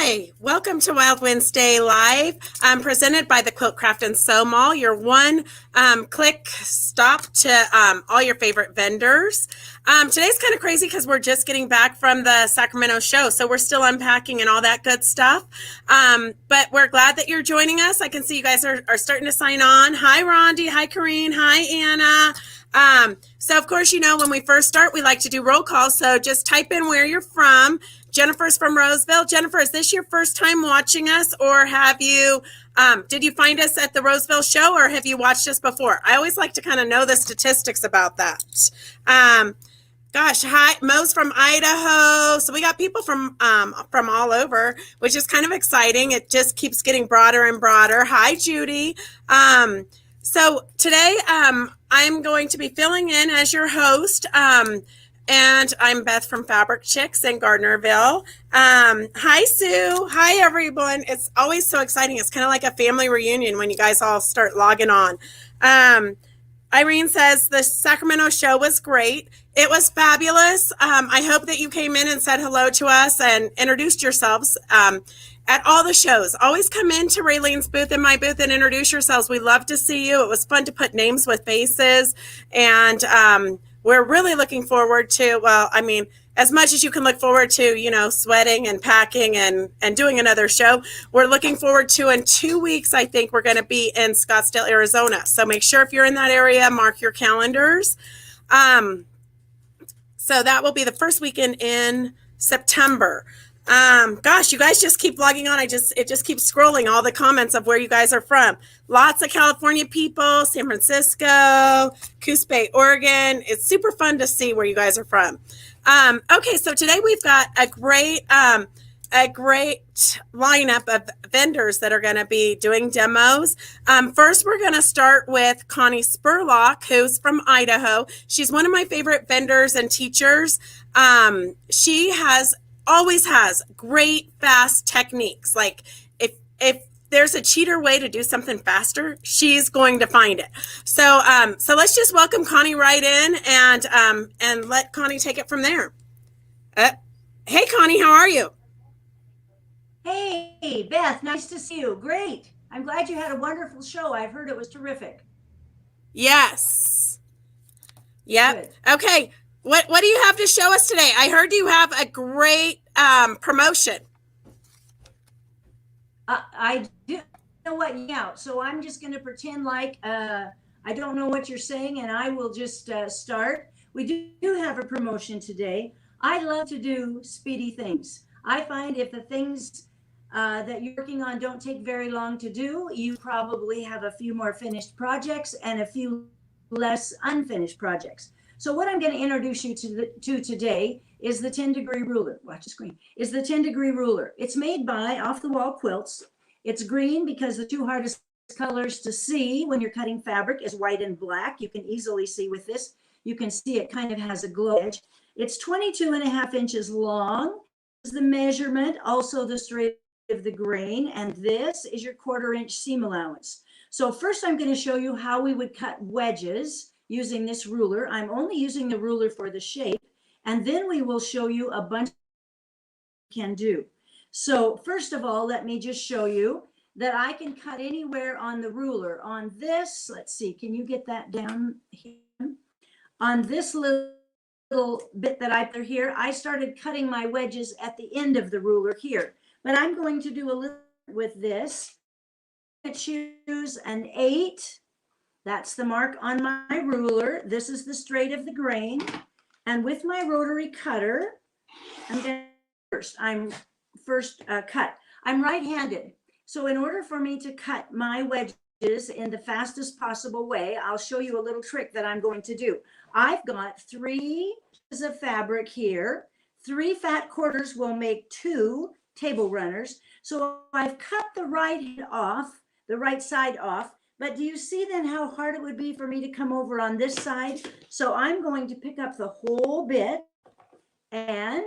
Hi, welcome to Wild Wednesday Live, presented by the Quilt Craft and Sew Mall, your one click stop to all your favorite vendors. Today's kind of crazy because we're just getting back from the Sacramento show, so we're still unpacking and all that good stuff. But we're glad that you're joining us. I can see you guys are starting to sign on. Hi, Rondi. Hi, Corrine. Hi, Anna. So, of course, you know, when we first start, we like to do roll calls. So just type in where you're from. Jennifer's from Roseville. Jennifer, is this your first time watching us, or have you, did you find us at the Roseville show, or have you watched us before? I always like to kind of know the statistics about that. Gosh, hi, Mo's from Idaho. So we got people from all over, which is kind of exciting. It just keeps getting broader and broader. Hi, Judy. So today, I'm going to be filling in as your host. And I'm Beth from Fabric Chicks in Gardnerville. Hi, Sue. Hi, everyone. It's always so exciting. It's kind of like a family reunion when you guys all start logging on. Irene says the Sacramento show was great. It was fabulous. I hope that you came in and said hello to us and introduced yourselves at all the shows. Always come into Raylene's booth and my booth and introduce yourselves. We love to see you. It was fun to put names with faces, and we're really looking forward to, well, I mean, as much as you can look forward to, you know, sweating and packing and doing another show, we're looking forward to, in 2 weeks, I think we're going to be in Scottsdale, Arizona. So make sure if you're in that area, mark your calendars. So that will be the first weekend in September. Gosh, you guys just keep logging on. It just keeps scrolling all the comments of where you guys are from. Lots of California people, San Francisco, Coos Bay, Oregon. It's super fun to see where you guys are from. Okay, so today we've got a great lineup of vendors that are going to be doing demos. First, we're going to start with Connie Spurlock, who's from Idaho. She's one of my favorite vendors and teachers. She always has great fast techniques. Like if there's a cheater way to do something faster, she's going to find it. So let's just welcome Connie right in and let Connie take it from there. Hey Connie, how are you? Hey Beth, nice to see you. Great. I'm glad you had a wonderful show. I've heard it was terrific. Yes. Yep. Good. Okay. What do you have to show us today? I heard you have a great promotion. I do know what out, so I'm just going to pretend like I don't know what you're saying, and I will just start. We do have a promotion today. I love to do speedy things. I find if the things that you're working on don't take very long to do, you probably have a few more finished projects and a few less unfinished projects. So what I'm going to introduce you to today is the 10-degree ruler. Watch the screen. Is the 10-degree ruler. It's made by Off the Wall Quilts. It's green because the two hardest colors to see when you're cutting fabric is white and black. You can easily see with this. You can see it kind of has a glow edge. It's 22.5 inches long. This is the measurement, also the straight of the grain, and this is your 1/4 inch seam allowance. So first I'm going to show you how we would cut wedges using this ruler. I'm only using the ruler for the shape, and then we will show you a bunch you can do. So first of all, let me just show you that I can cut anywhere on the ruler. On this, let's see, can you get that down here? On this little bit that I put here, I started cutting my wedges at the end of the ruler here, but I'm going to do a little with this. I choose an 8. That's the mark on my ruler. This is the straight of the grain. And with my rotary cutter, I'm first cut. I'm right-handed. So in order for me to cut my wedges in the fastest possible way, I'll show you a little trick that I'm going to do. I've got 3 pieces of fabric here. 3 fat quarters will make 2 table runners. So I've cut the right side off. But do you see then how hard it would be for me to come over on this side? So I'm going to pick up the whole bit, and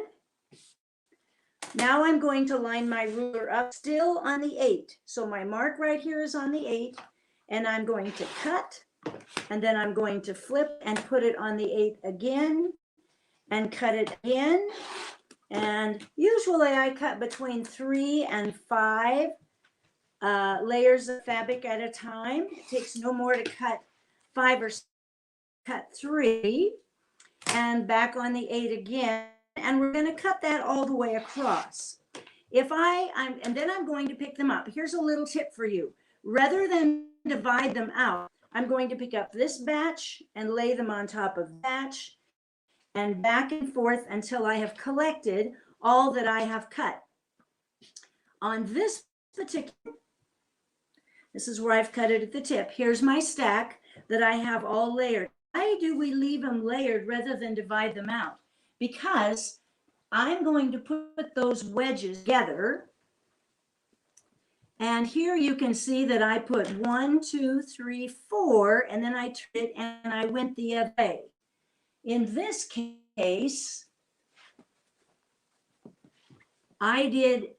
now I'm going to line my ruler up still on the 8. So my mark right here is on the 8, and I'm going to cut, and then I'm going to flip and put it on the 8 again, and cut it again, And usually I cut between 3 and 5 layers of fabric at a time. It takes no more to cut 5 or cut 3 and back on the 8 again. And we're going to cut that all the way across. And then I'm going to pick them up. Here's a little tip for you. Rather than divide them out, I'm going to pick up this batch and lay them on top of batch and back and forth until I have collected all that I have cut. On this is where I've cut it at the tip. Here's my stack that I have all layered. Why do we leave them layered rather than divide them out? Because I'm going to put those wedges together. And here you can see that I put 1, 2, 3, 4, and then I turned it and I went the other way. In this case, I did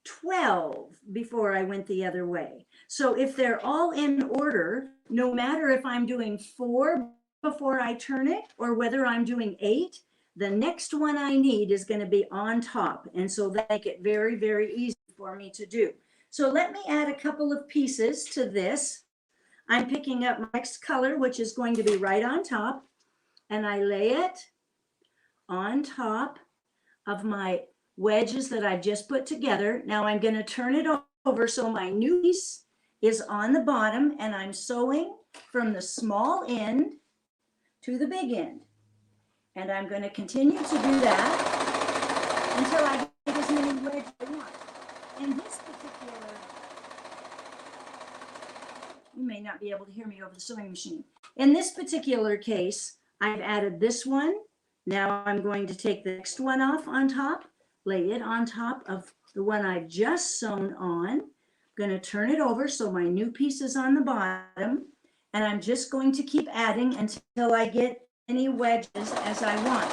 12 before I went the other way. So if they're all in order, no matter if I'm doing 4 before I turn it or whether I'm doing 8, the next one I need is going to be on top. And so that make it very, very easy for me to do. So let me add a couple of pieces to this. I'm picking up my next color, which is going to be right on top, and I lay it on top of my wedges that I've just put together. Now I'm going to turn it over so my new piece is on the bottom, and I'm sewing from the small end to the big end. And I'm going to continue to do that until I get as many wedges as I want. In this particular, you may not be able to hear me over the sewing machine. In this particular case, I've added this one. Now I'm going to take the next one off on top, lay it on top of the one I've just sewn on. I'm going to turn it over so my new piece is on the bottom, and I'm just going to keep adding until I get any wedges as I want.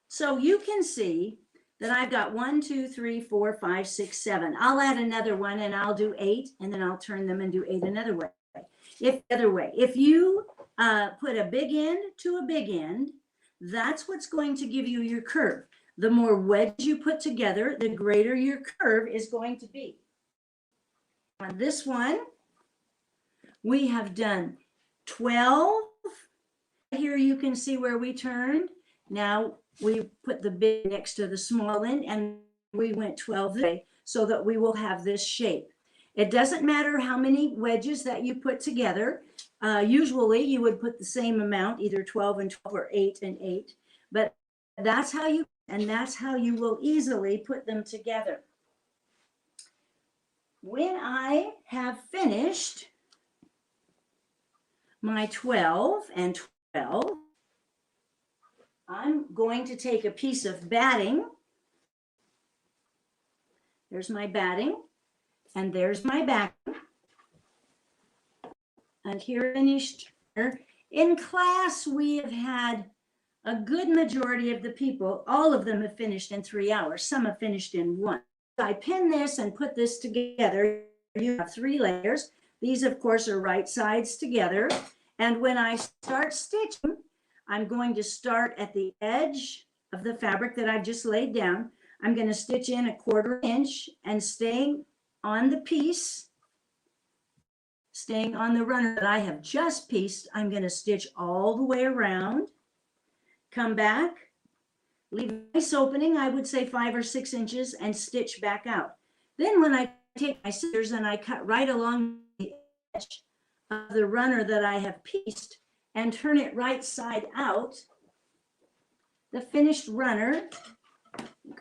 So you can see that I've got 1, 2, 3, 4, 5, 6, 7. I'll add another one and I'll do 8, and then I'll turn them and do 8 another way. If you put a big end to a big end, that's what's going to give you your curve. The more wedges you put together, the greater your curve is going to be. On this one, we have done 12. Here you can see where we turned. Now we put the big next to the small end, and we went 12 today so that we will have this shape. It doesn't matter how many wedges that you put together. Usually you would put the same amount, either 12 and 12 or 8 and 8, but that's how you will easily put them together. When I have finished my 12 and 12, I'm going to take a piece of batting. There's my batting, and there's my back. And here finished. In class, we have had a good majority of the people, all of them have finished in 3 hours. Some have finished in 1. I pin this and put this together. You have 3 layers. These, of course, are right sides together. And when I start stitching, I'm going to start at the edge of the fabric that I've just laid down. I'm going to stitch in 1/4 inch and staying on the piece, staying on the runner that I have just pieced, I'm going to stitch all the way around, come back, leave a nice opening, I would say 5 or 6 inches, and stitch back out. Then when I take my scissors and I cut right along the edge of the runner that I have pieced and turn it right side out, the finished runner,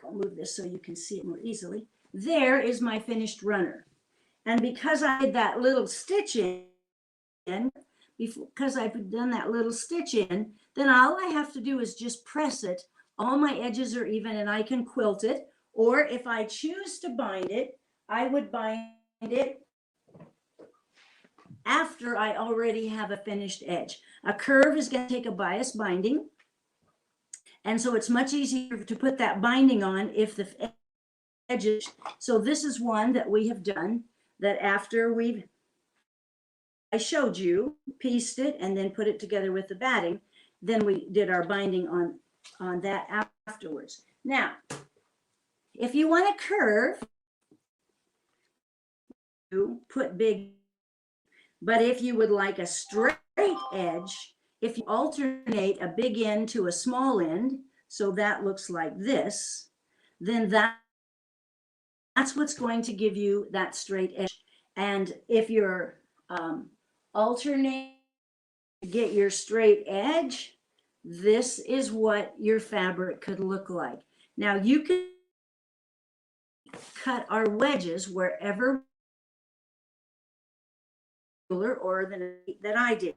I'll move this so you can see it more easily. There is my finished runner. And because I did that little stitch in, because I've done that little stitch in, then all I have to do is just press it. All my edges are even and I can quilt it. Or if I choose to bind it, I would bind it after I already have a finished edge. A curve is going to take a bias binding. And so it's much easier to put that binding on if the edges. So this is one that we have done that after I showed you, pieced it and then put it together with the batting. Then we did our binding on that afterwards. Now, if you want a curve, you put big, but if you would like a straight edge, if you alternate a big end to a small end, so that looks like this, then that's what's going to give you that straight edge. And if you're alternate to get your straight edge, this is what your fabric could look like. Now you can cut our wedges wherever or that I did.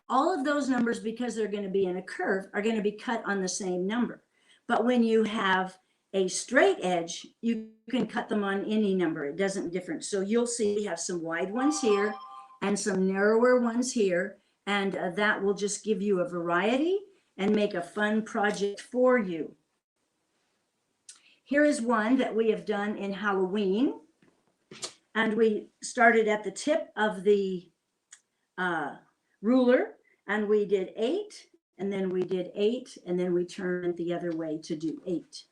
All of those numbers, because they're going to be in a curve, are going to be cut on the same number. But when you have a straight edge, you can cut them on any number. It doesn't differ. So you'll see we have some wide ones here and some narrower ones here. And that will just give you a variety and make a fun project for you. Here is one that we have done in Halloween. And we started at the tip of the ruler, and we did 8, and then we did 8, and then we turned the other way to do 8.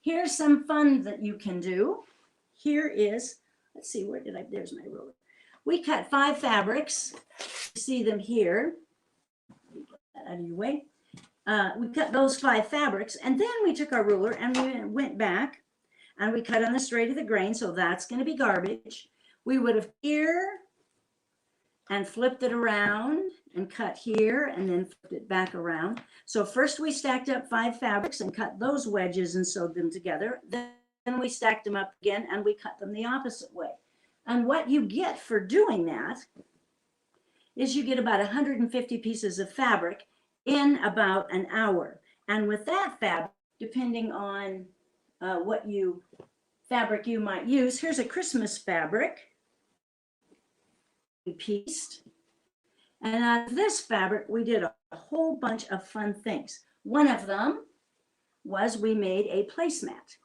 Here's some fun that you can do. Here is, let's see, there's my ruler. We cut 5 fabrics. You see them here. Get that out of your way. We cut those 5 fabrics, and then we took our ruler and we went back and we cut on the straight of the grain, so that's going to be garbage. We would have here and flipped it around and cut here and then flipped it back around. So first we stacked up 5 fabrics and cut those wedges and sewed them together. Then we stacked them up again and we cut them the opposite way. And what you get for doing that is you get about 150 pieces of fabric in about an hour. And with that fabric, depending on what fabric you might use, here's a Christmas fabric. We pieced. And out of this fabric, we did a whole bunch of fun things. One of them was we made a placemat.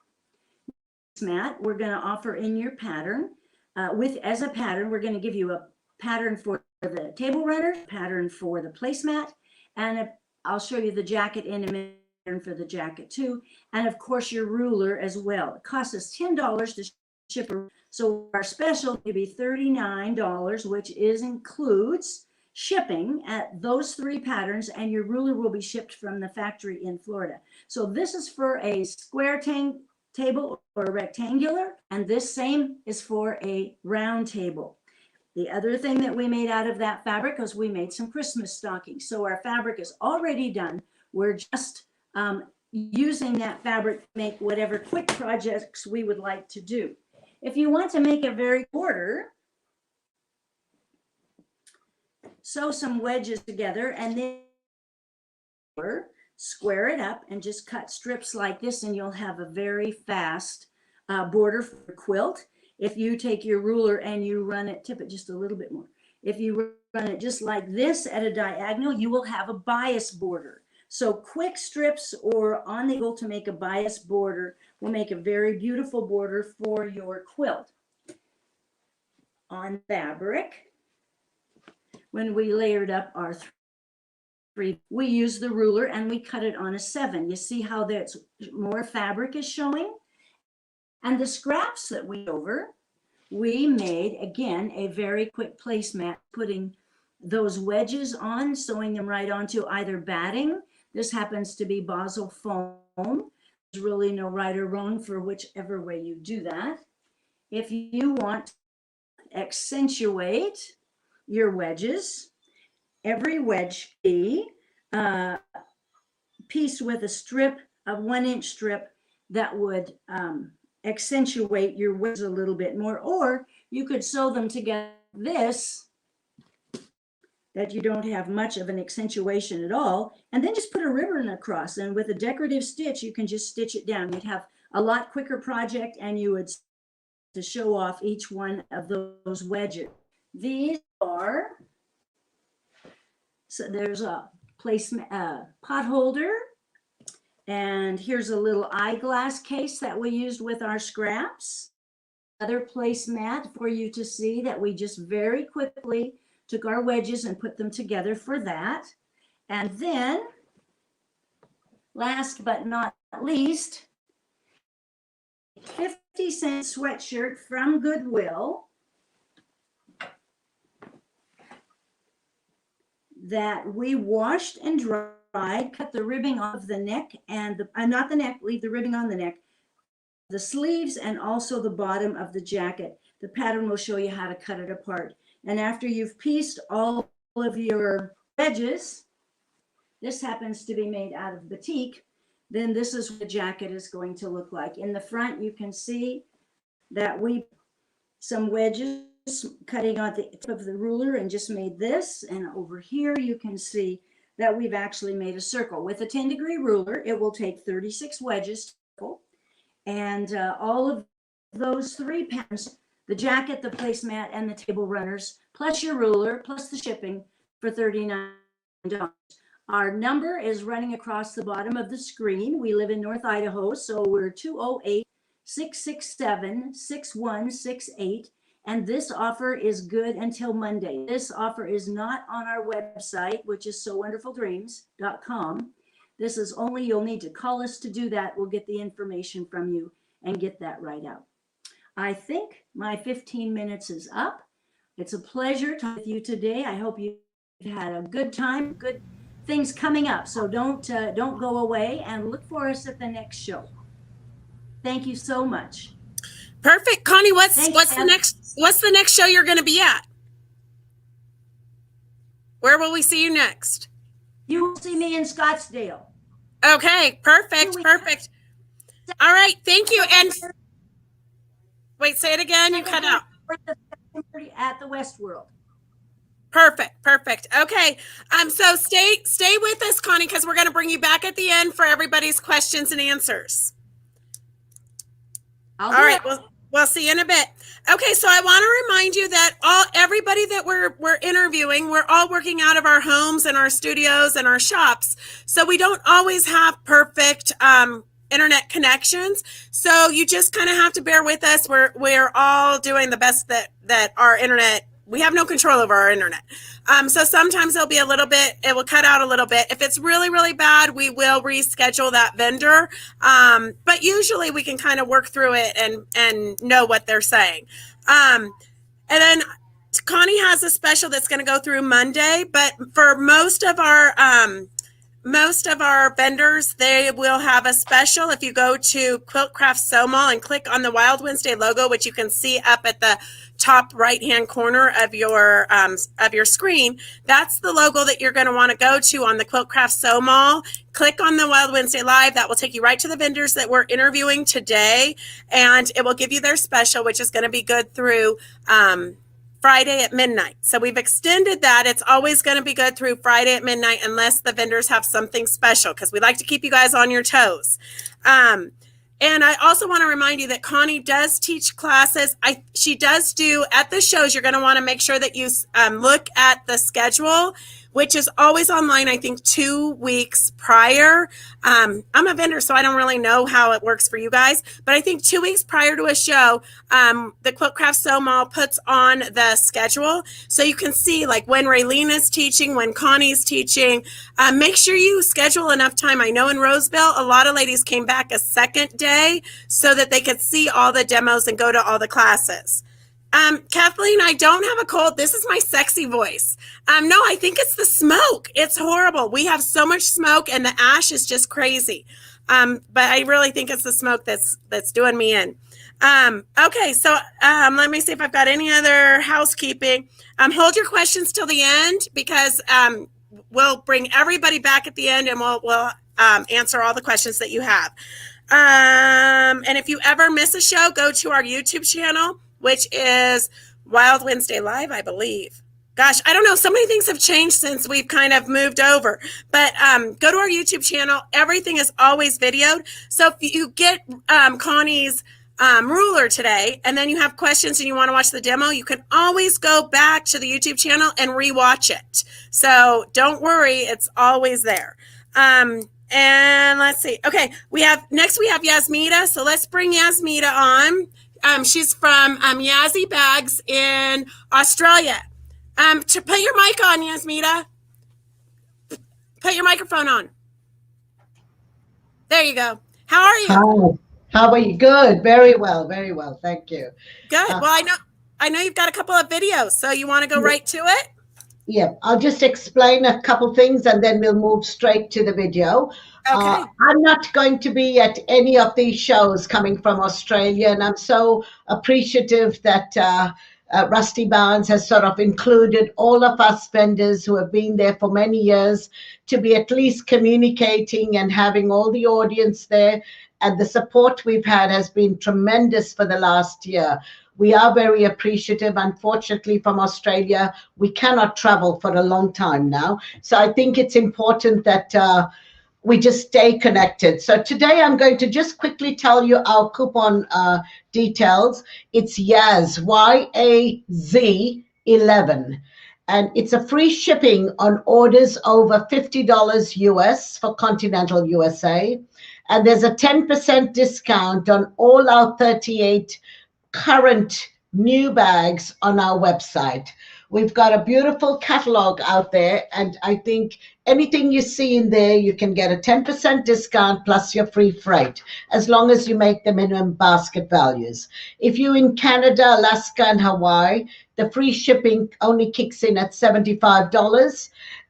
Placemat we're going to offer in your pattern. As a pattern, we're going to give you a pattern for the table runner, pattern for the placemat, and I'll show you the jacket in a minute for the jacket too, and of course your ruler as well. It costs us $10 to ship, so our special may be $39, which includes shipping at those 3 patterns, and your ruler will be shipped from the factory in Florida. So this is for a square table or a rectangular, and this same is for a round table. The other thing that we made out of that fabric was we made some Christmas stockings. So our fabric is already done. We're just using that fabric to make whatever quick projects we would like to do. If you want to make a very border, sew some wedges together and then square it up and just cut strips like this, and you'll have a very fast border for a quilt. If you take your ruler and you run it, tip it just a little bit more. If you run it just like this at a diagonal, you will have a bias border. So quick strips or on the angle to make a bias border will make a very beautiful border for your quilt. On fabric, when we layered up our 3, we used the ruler and we cut it on a 7. You see how there's more fabric is showing? And the scraps that we made, again, a very quick placemat, putting those wedges on, sewing them right onto either batting. This happens to be Basel foam. There's really no right or wrong for whichever way you do that. If you want to accentuate your wedges, every wedge be pieced with a strip of 1-inch strip that would accentuate your wedges a little bit more, or you could sew them together this, that you don't have much of an accentuation at all, and then just put a ribbon across, and with a decorative stitch you can just stitch it down. You'd have a lot quicker project, and you would to show off each one of those wedges. These are, so there's a pot holder, And here's a little eyeglass case that we used with our scraps. Another placemat for you to see that we just very quickly took our wedges and put them together for that. And then, last but not least, 50-cent sweatshirt from Goodwill that we washed and dried, cut the ribbing off the neck and not the neck, leave the ribbing on the neck, the sleeves, and also the bottom of the jacket. The pattern will show you how to cut it apart. And after you've pieced all of your edges, this happens to be made out of batik, then this is what the jacket is going to look like. In the front, you can see that we some wedges cutting on the tip of the ruler and just made this. And over here, you can see that we've actually made a circle. With a 10-degree ruler, it will take 36 wedges to circle. And all of those 3 patterns, the jacket, the placemat, and the table runners, plus your ruler, plus the shipping, for $39. Our number is running across the bottom of the screen. We live in North Idaho, so we're 208-667-6168. And this offer is good until Monday. This offer is not on our website, which is sowonderfuldreams.com. This is only, you'll need to call us to do that. We'll get the information from you and get that right out. I think my 15 minutes is up. It's a pleasure talking with you today. I hope you've had a good time, good things coming up. So don't go away and look for us at the next show. Thank you so much. Perfect. Connie, what's the next show you're going to be at? Where will we see you next? You will see me in Scottsdale. Okay, perfect. All right, thank you. And wait, say it again. You cut out. At the Westworld. Perfect. Okay. So stay with us, Connie, because we're going to bring you back at the end for everybody's questions and answers. All right. We'll see you in a bit. Okay, so I want to remind you that everybody that we're interviewing, we're all working out of our homes and our studios and our shops. So we don't always have perfect internet connections. So you just kind of have to bear with us. We're all doing the best that our internet. We have no control over our internet. So sometimes it will cut out a little bit. If it's really, really bad, we will reschedule that vendor. But usually we can kind of work through it and know what they're saying. And then Connie has a special that's going to go through Monday, but for most of our vendors, they will have a special. If you go to Quilt Craft Sew Mall and click on the Wild Wednesday logo, which you can see up at the top right-hand corner of your screen, that's the logo that you're going to want to go to on the Quilt Craft Sew Mall. Click on the Wild Wednesday Live. That will take you right to the vendors that we're interviewing today, and it will give you their special, which is going to be good through Friday at midnight. So we've extended that. It's always going to be good through Friday at midnight unless the vendors have something special, because we like to keep you guys on your toes. And I also want to remind you that Connie does teach classes. She does do at the shows. You're going to want to make sure that you look at the schedule, which is always online, I think 2 weeks prior. I'm a vendor, so I don't really know how it works for you guys, but I think 2 weeks prior to a show, the Quilt Craft Sew Mall puts on the schedule. So you can see like when Raylene is teaching, when Connie's teaching. Make sure you schedule enough time. I know in Roseville, a lot of ladies came back a second day so that they could see all the demos and go to all the classes. Kathleen, I don't have a cold. This is my sexy voice. No, I think it's the smoke. It's horrible. We have so much smoke and the ash is just crazy. But I really think it's the smoke that's doing me in. Okay, so let me see if I've got any other housekeeping. Hold your questions till the end, because we'll bring everybody back at the end and we'll answer all the questions that you have. And if you ever miss a show, go to our YouTube channel, which is Wild Wednesday Live, I believe. Gosh, I don't know. So many things have changed since we've kind of moved over. But go to our YouTube channel. Everything is always videoed. So if you get Connie's ruler today and then you have questions and you want to watch the demo, you can always go back to the YouTube channel and rewatch it. So don't worry. It's always there. And let's see. Okay, we have Yasmita. So let's bring Yasmita on. She's from Yazzii Bags in Australia. To put your mic on, Yasmita. Put your microphone on. There you go. How are you? Hi. How are you? Good. Very well. Very well. Thank you. Good. Well, I know you've got a couple of videos, so you want to go right to it? Yeah, I'll just explain a couple things and then we'll move straight to the video. Okay. I'm not going to be at any of these shows coming from Australia, and I'm so appreciative that Rusty Barnes has sort of included all of us vendors who have been there for many years to be at least communicating and having all the audience there. And the support we've had has been tremendous for the last year. We are very appreciative. Unfortunately, from Australia, we cannot travel for a long time now. So I think it's important that we just stay connected. So today I'm going to just quickly tell you our coupon details. It's Yaz, Y-A-Z 11. And it's a free shipping on orders over $50 US for continental USA. And there's a 10% discount on all our 38 current new bags on our website. We've got a beautiful catalog out there, and I think anything you see in there, you can get a 10% discount plus your free freight, as long as you make the minimum basket values. If you're in Canada, Alaska, and Hawaii, the free shipping only kicks in at $75,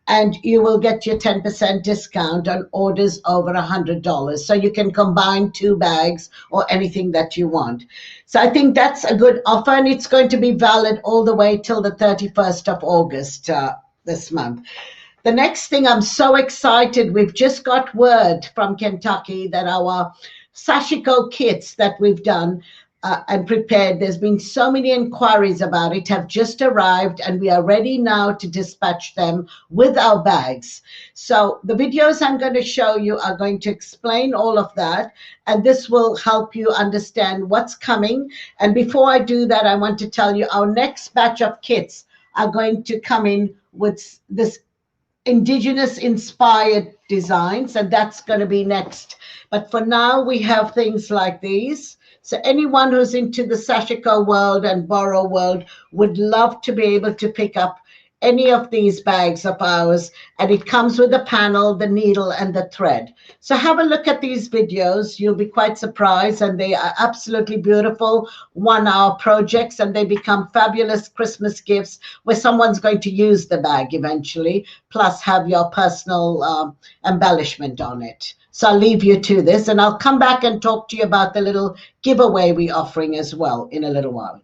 and you will get your 10% discount on orders over $100. So you can combine two bags or anything that you want. So I think that's a good offer, and it's going to be valid all the way till the 31st of August this month. The next thing, I'm so excited. We've just got word from Kentucky that our Sashiko Kits that we've done and prepared, there's been so many inquiries about it, have just arrived, and we are ready now to dispatch them with our bags. So the videos I'm going to show you are going to explain all of that, and this will help you understand what's coming. And before I do that, I want to tell you our next batch of kits are going to come in with this indigenous inspired designs, and that's going to be next. But for now, we have things like these. So anyone who's into the Sashiko world and Borrow world would love to be able to pick up any of these bags of ours, and it comes with a panel, the needle, and the thread. So have a look at these videos. You'll be quite surprised, and they are absolutely beautiful 1-hour projects, and they become fabulous Christmas gifts where someone's going to use the bag eventually, plus have your personal embellishment on it. So I'll leave you to this, and I'll come back and talk to you about the little giveaway we're offering as well in a little while.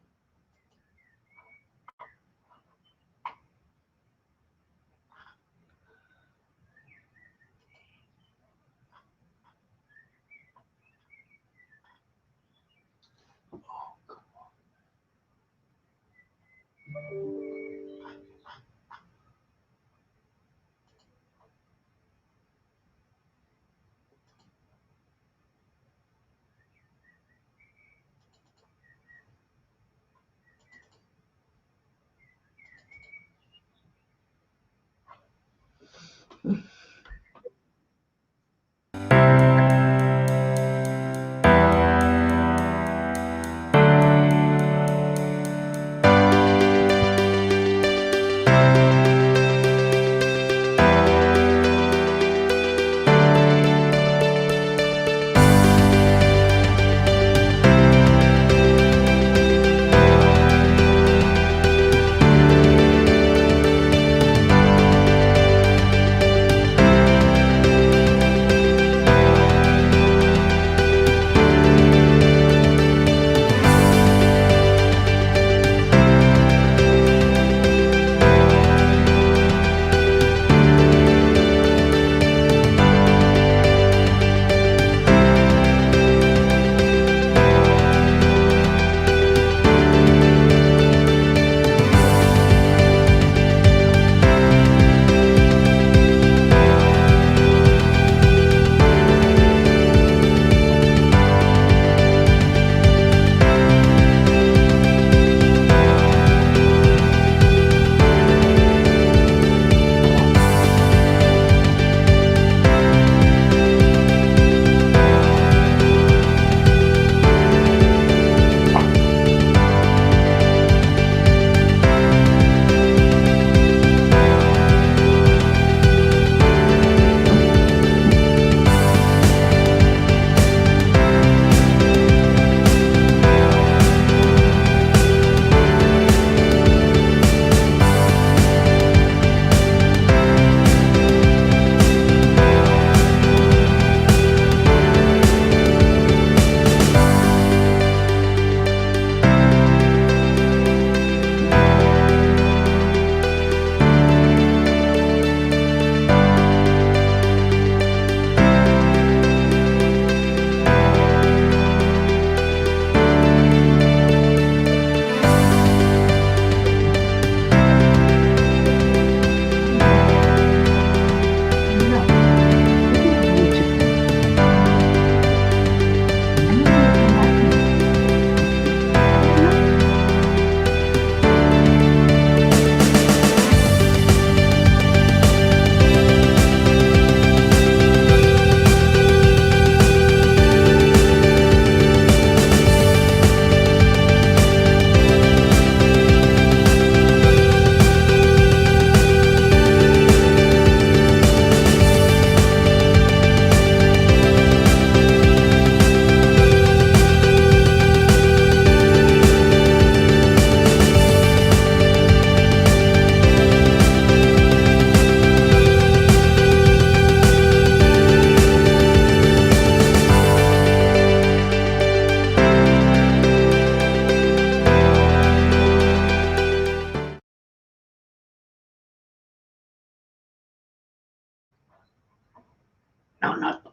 No, not.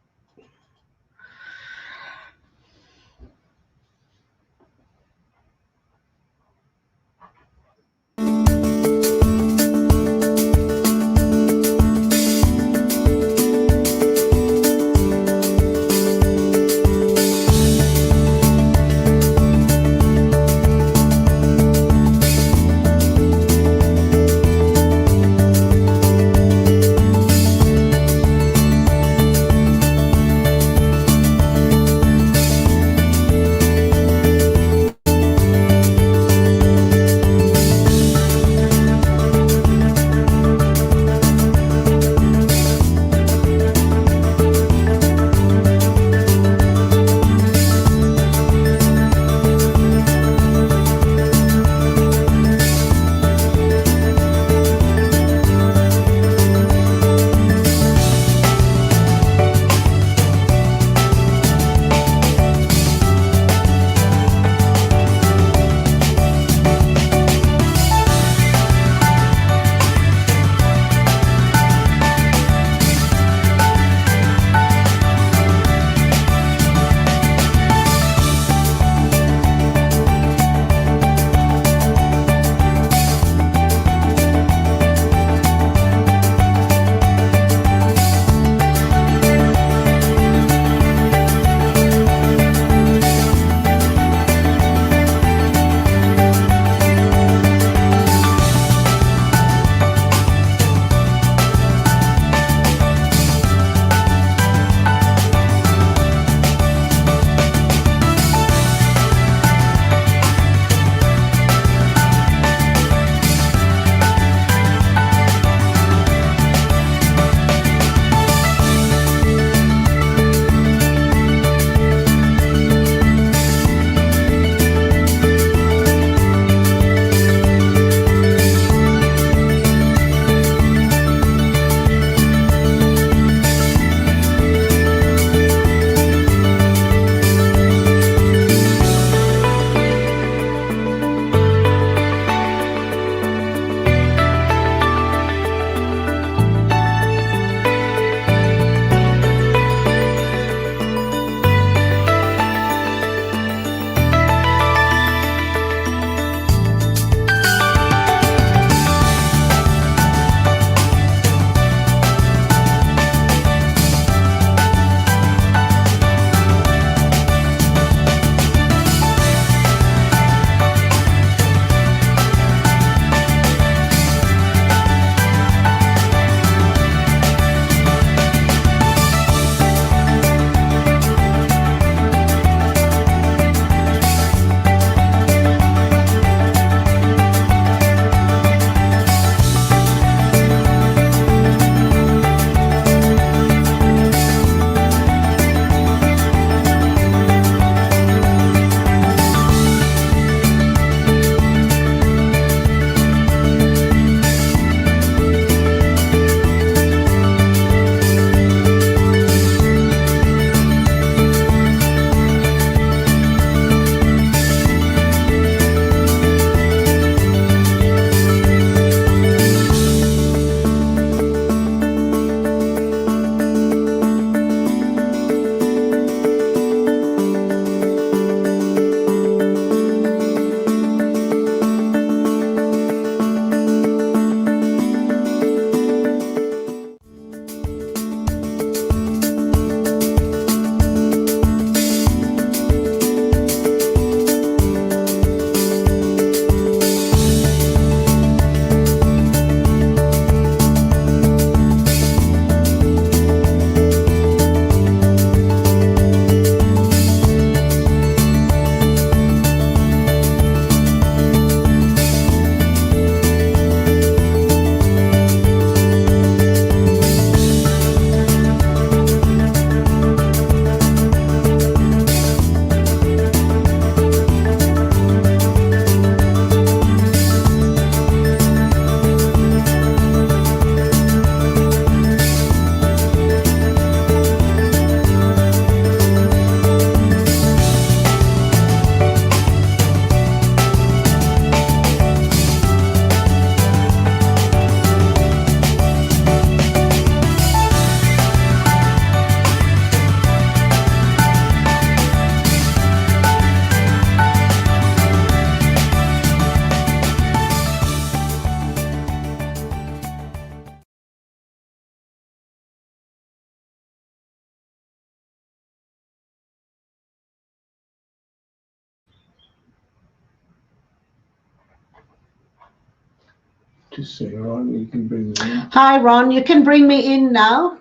to say, Ron, you can bring me in. Hi, Ron. You can bring me in now.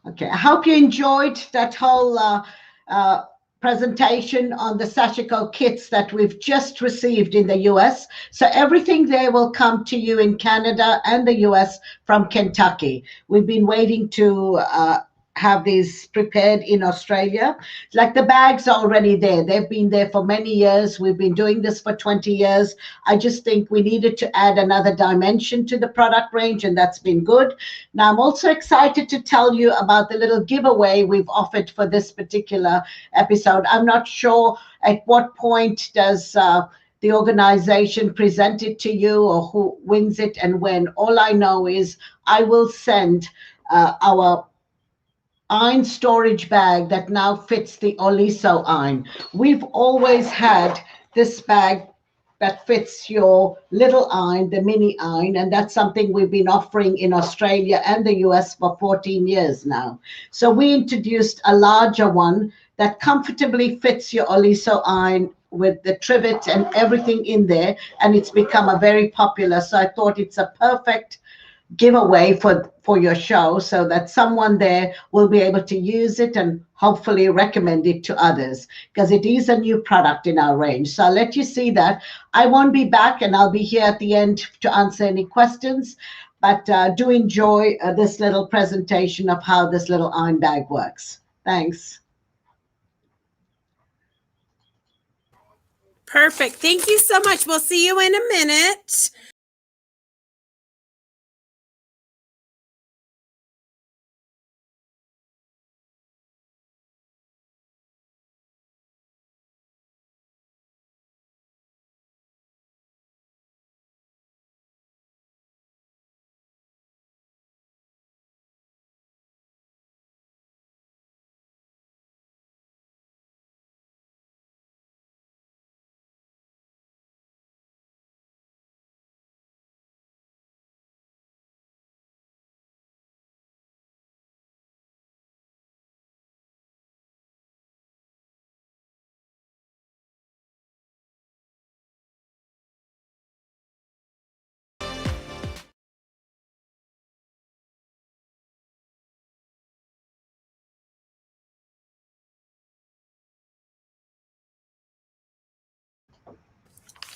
Okay. I hope you enjoyed that whole presentation on the Sashiko kits that we've just received in the US. So everything there will come to you in Canada and the US from Kentucky. We've been waiting to have these prepared in Australia. Like the bags are already there. They've been there for many years. We've been doing this for 20 years. I just think we needed to add another dimension to the product range, and that's been good. Now, I'm also excited to tell you about the little giveaway we've offered for this particular episode. I'm not sure at what point does the organization present it to you or who wins it and when. All I know is I will send our iron storage bag that now fits the Oliso iron. We've always had this bag that fits your little iron, the mini iron, and that's something we've been offering in Australia and the US for 14 years now. So we introduced a larger one that comfortably fits your Oliso iron with the trivet and everything in there, and it's become a very popular. So I thought it's a perfect giveaway for your show so that someone there will be able to use it and hopefully recommend it to others, because it is a new product in our range. So I'll let you see that. I won't be back, and I'll be here at the end to answer any questions, but do enjoy this little presentation of how this little iron bag works. Thanks. Perfect. Thank you so much. We'll see you in a minute.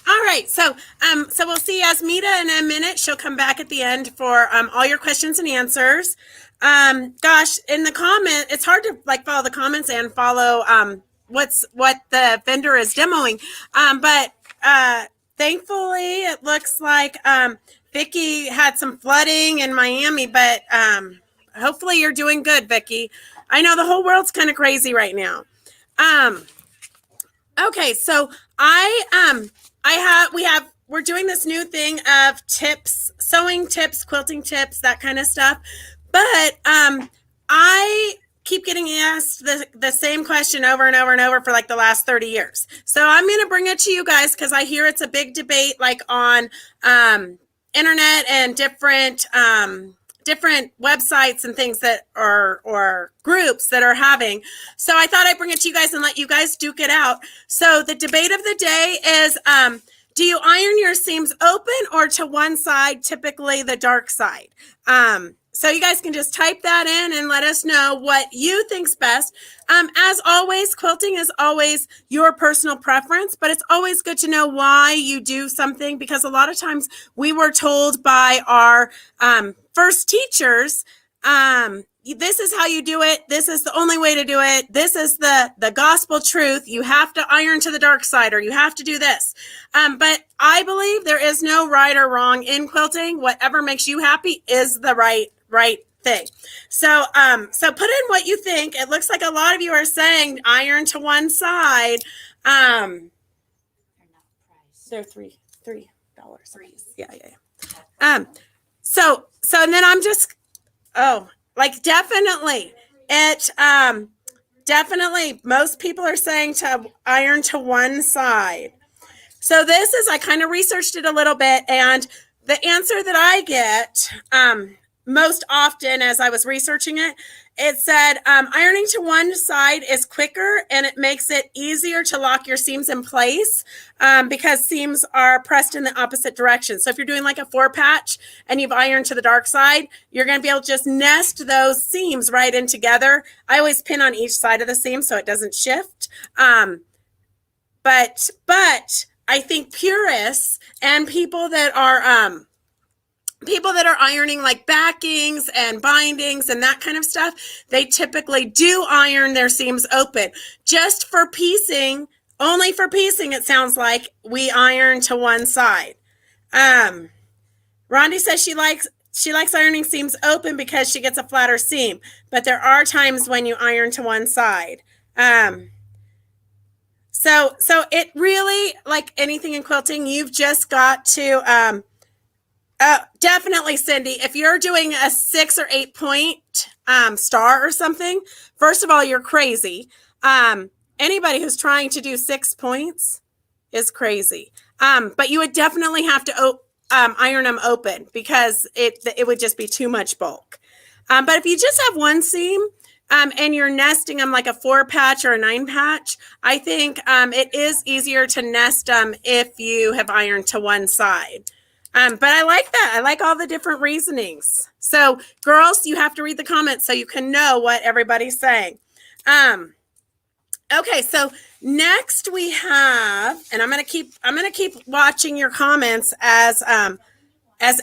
All right, so we'll see Yasmita in a minute. She'll come back at the end for all your questions and answers. Gosh, in the comment, it's hard to like follow the comments and follow what the vendor is demoing. But thankfully, it looks like Vicki had some flooding in Miami, but hopefully you're doing good, Vicki. I know the whole world's kind of crazy right now. Okay, so we're doing this new thing of tips, sewing tips, quilting tips, that kind of stuff. But I keep getting asked the same question over and over and over for like the last 30 years. So I'm going to bring it to you guys because I hear it's a big debate like on internet and different websites and things that are, or groups that are having. So I thought I'd bring it to you guys and let you guys duke it out. So the debate of the day is, do you iron your seams open or to one side, typically the dark side? So you guys can just type that in and let us know what you think's best. As always, quilting is always your personal preference, but it's always good to know why you do something, because a lot of times we were told by our first teachers, this is how you do it. This is the only way to do it. This is the gospel truth. You have to iron to the dark side, or you have to do this. But I believe there is no right or wrong in quilting. Whatever makes you happy is the right thing. So put in what you think. It looks like a lot of you are saying iron to one side. They're $3 a piece. Yeah. So and then I'm just, like definitely most people are saying to iron to one side. So this is, I kind of researched it a little bit, and the answer that I get most often as I was researching it, it said ironing to one side is quicker and it makes it easier to lock your seams in place because seams are pressed in the opposite direction. So if you're doing like a 4-patch and you've ironed to the dark side, you're going to be able to just nest those seams right in together. I always pin on each side of the seam so it doesn't shift. But I think purists and people that are ironing like backings and bindings and that kind of stuff, they typically do iron their seams open. Just for piecing, only for piecing, it sounds like we iron to one side. Rondi says she likes ironing seams open because she gets a flatter seam, but there are times when you iron to one side. So it really, like anything in quilting, you've just got to definitely, Cindy, if you're doing a 6 or 8 point star or something, first of all, you're crazy. Anybody who's trying to do 6 points is crazy. But you would definitely have to iron them open because it would just be too much bulk. But if you just have one seam and you're nesting them like a 4-patch or a 9-patch, I think it is easier to nest them if you have ironed to one side. But I like that. I like all the different reasonings. So girls, you have to read the comments so you can know what everybody's saying. Okay, so next we have, and I'm gonna keep watching your comments as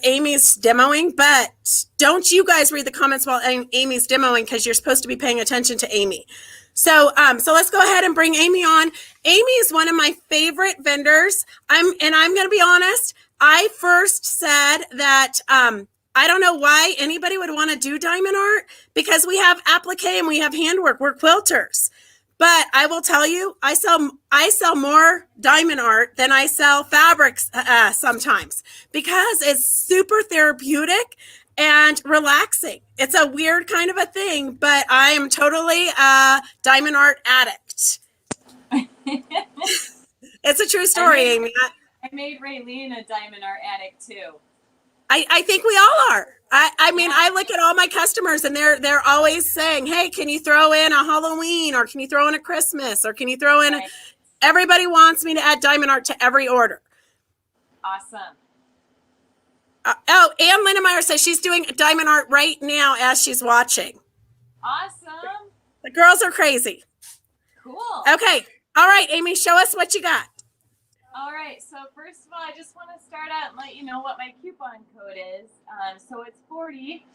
Amy's demoing, but don't you guys read the comments while Amy's demoing because you're supposed to be paying attention to Amy. So let's go ahead and bring Amy on. Amy is one of my favorite vendors. I'm going to be honest. I first said that I don't know why anybody would want to do diamond art because we have applique and we have handwork. We're quilters. But I will tell you, I sell more diamond art than I sell fabrics sometimes because it's super therapeutic and relaxing. It's a weird kind of a thing, but I am totally a diamond art addict. It's a true story, Amy. I made Raylene a diamond art addict too. I think we all are. I mean, I look at all my customers and they're always saying, hey, can you throw in a Halloween or can you throw in a Christmas or can you throw in everybody wants me to add diamond art to every order. Awesome. Ann Lindemeyer says she's doing diamond art right now as she's watching. Awesome. The girls are crazy. Cool. Okay. All right, Amy, show us what you got. All right, so first of all, I just want to start out and let you know what my coupon code is. So it's 40.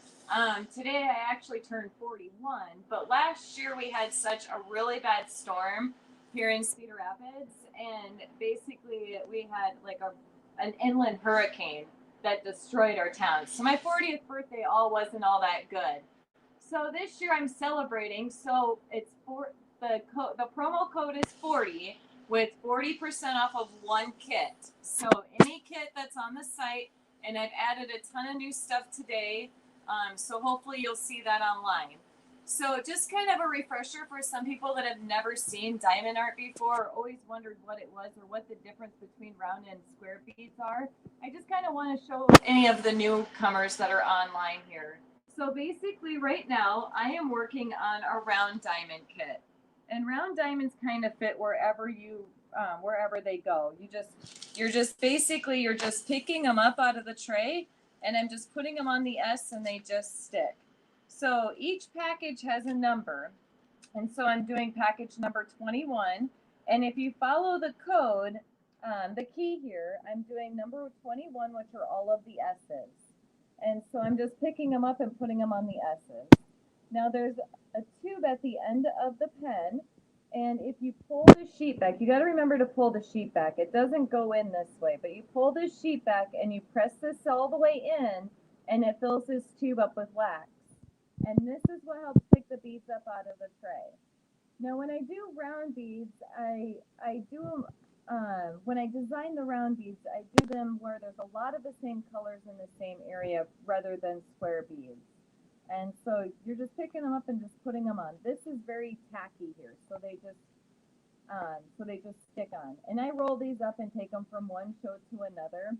Today I actually turned 41, but last year we had such a really bad storm here in Cedar Rapids, and basically we had like an inland hurricane that destroyed our town. So my 40th birthday wasn't all that good. So this year I'm celebrating, so it's the promo code is 40. With 40% off of one kit. So any kit that's on the site, and I've added a ton of new stuff today. So hopefully you'll see that online. So just kind of a refresher for some people that have never seen diamond art before or always wondered what it was or what the difference between round and square beads are. I just kind of want to show any of the newcomers that are online here. So basically right now I am working on a round diamond kit. And round diamonds kind of fit wherever they go. You're just picking them up out of the tray, and I'm just putting them on the S, and they just stick. So each package has a number, and so I'm doing package number 21. And if you follow the code, the key here, I'm doing number 21, which are all of the S's. And so I'm just picking them up and putting them on the S's. Now there's a tube at the end of the pen, and if you pull the sheet back, you got to remember to pull the sheet back. It doesn't go in this way, but you pull the sheet back and you press this all the way in, and it fills this tube up with wax. And this is what helps pick the beads up out of the tray. Now when I do round beads, I do them, when I design the round beads, I do them where there's a lot of the same colors in the same area rather than square beads. And so you're just picking them up and just putting them on. This is very tacky here, so they just stick on. And I roll these up and take them from one show to another.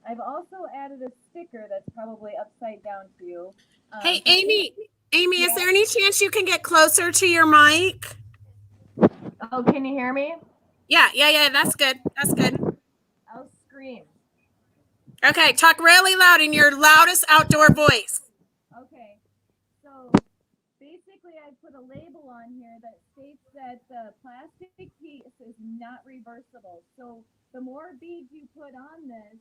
I've also added a sticker that's probably upside down for you. Hey, Amy, is Yeah. there any chance you can get closer to your mic? Oh, can you hear me? Yeah, that's good. That's good. I'll scream. Okay, talk really loud in your loudest outdoor voice. Okay, so basically I put a label on here that states that the plastic piece is not reversible. So the more beads you put on this,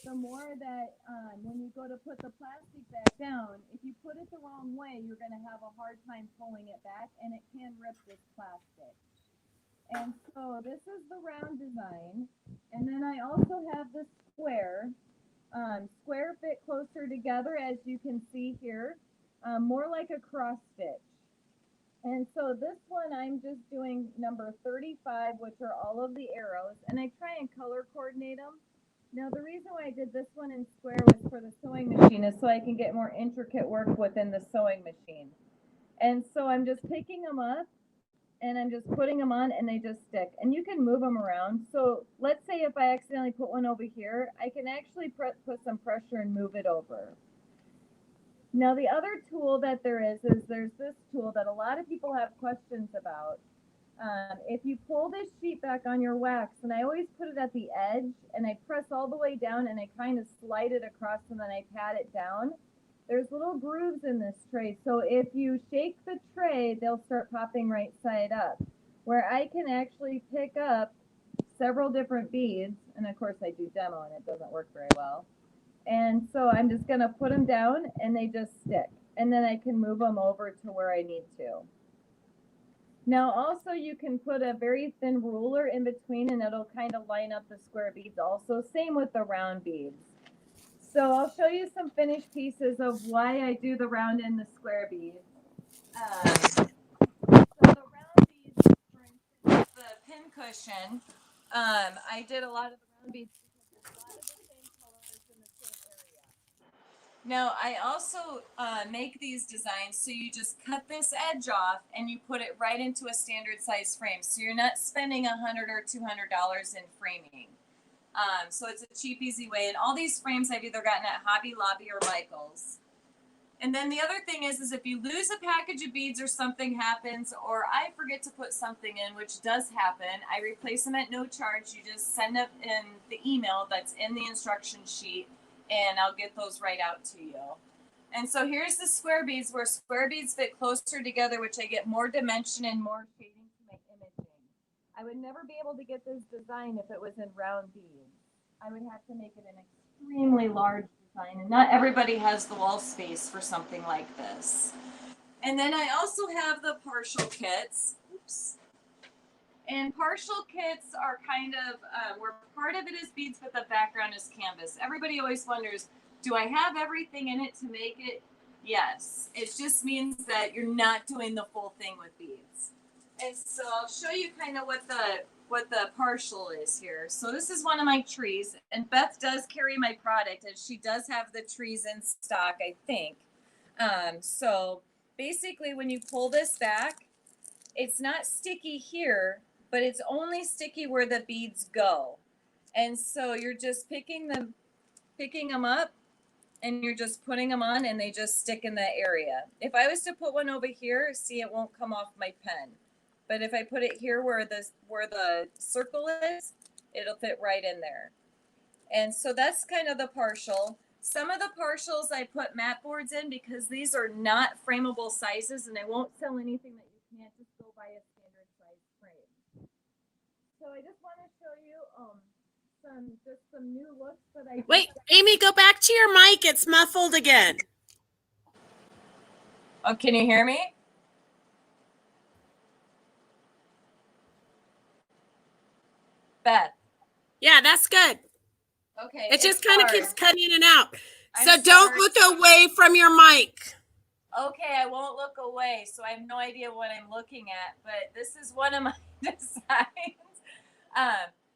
the more that when you go to put the plastic back down, if you put it the wrong way, you're going to have a hard time pulling it back, and it can rip this plastic. And so this is the round design, and then I also have the square. Square fit closer together, as you can see here, more like a cross stitch. And so this one, I'm just doing number 35, which are all of the arrows, and I try and color coordinate them. Now, the reason why I did this one in square was for the sewing machine, is so I can get more intricate work within the sewing machine. And so I'm just picking them up, and I'm just putting them on, and they just stick. And you can move them around. So let's say if I accidentally put one over here, I can actually put some pressure and move it over. Now, the other tool that there is there's this tool that a lot of people have questions about. If you pull this sheet back on your wax, and I always put it at the edge, and I press all the way down, and I kind of slide it across, and then I pat it down. There's little grooves in this tray, so if you shake the tray, they'll start popping right side up, where I can actually pick up several different beads, and of course I do demo, and it doesn't work very well. And so I'm just going to put them down, and they just stick, and then I can move them over to where I need to. Now also you can put a very thin ruler in between, and it'll kind of line up the square beads also. Same with the round beads. So I'll show you some finished pieces of why I do the round and the square beads. So the round beads, for instance, the pin cushion, I did a lot of the round beads because there's a lot of the same colors in the same area. Now, I also make these designs so you just cut this edge off and you put it right into a standard size frame. So you're not spending $100 or $200 in framing. So it's a cheap, easy way. And all these frames I've either gotten at Hobby Lobby or Michael's. And then the other thing is if you lose a package of beads or something happens, or I forget to put something in, which does happen, I replace them at no charge. You just send it in the email that's in the instruction sheet, and I'll get those right out to you. And so here's the square beads, where square beads fit closer together, which I get more dimension and more shading to my imaging. I would never be able to get this design if it was in round beads. I would have to make it an extremely large design, and not everybody has the wall space for something like this. And then I also have the partial kits. Oops. And partial kits are kind of, where part of it is beads, but the background is canvas. Everybody always wonders, do I have everything in it to make it? Yes. It just means that you're not doing the full thing with beads. And so I'll show you kind of what the partial is here. So this is one of my trees, and Beth does carry my product, and she does have the trees in stock, I think. So basically when you pull this back, it's not sticky here, but it's only sticky where the beads go. And so you're just picking them up, and you're just putting them on, and they just stick in that area. If I was to put one over here, see, it won't come off my pen. But if I put it here where the circle is, it'll fit right in there. And so that's kind of the partial. Some of the partials I put mat boards in because these are not frameable sizes, and I won't sell anything that you can't just go buy a standard size frame. So I just want to show you some new looks that I did. Wait, Amy, go back to your mic. It's muffled again. Oh, can you hear me? Beth. Yeah, that's good. Okay. It just kind of keeps cutting in and out. I'm So don't look away from your mic. Okay, I won't look away, so I have no idea what I'm looking at, but this is one of my designs.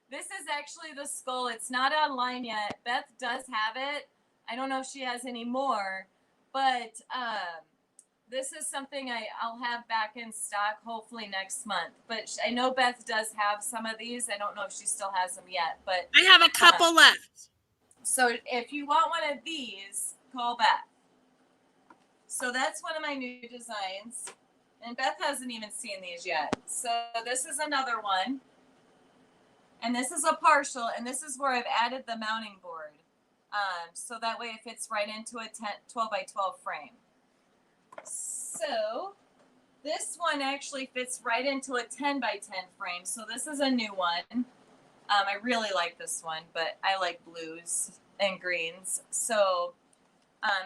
This is actually the skull. It's not online yet. Beth does have it. I don't know if she has any more, but this is something I'll have back in stock hopefully next month. But I know Beth does have some of these. I don't know if she still has them yet, but I have a couple left. So if you want one of these, call Beth. So that's one of my new designs. And Beth hasn't even seen these yet. So this is another one. And this is a partial, and this is where I've added the mounting board. So that way it fits right into a 12 by 12 frame. So this one actually fits right into a 10 by 10 frame. So this is a new one. I really like this one, but I like blues and greens. So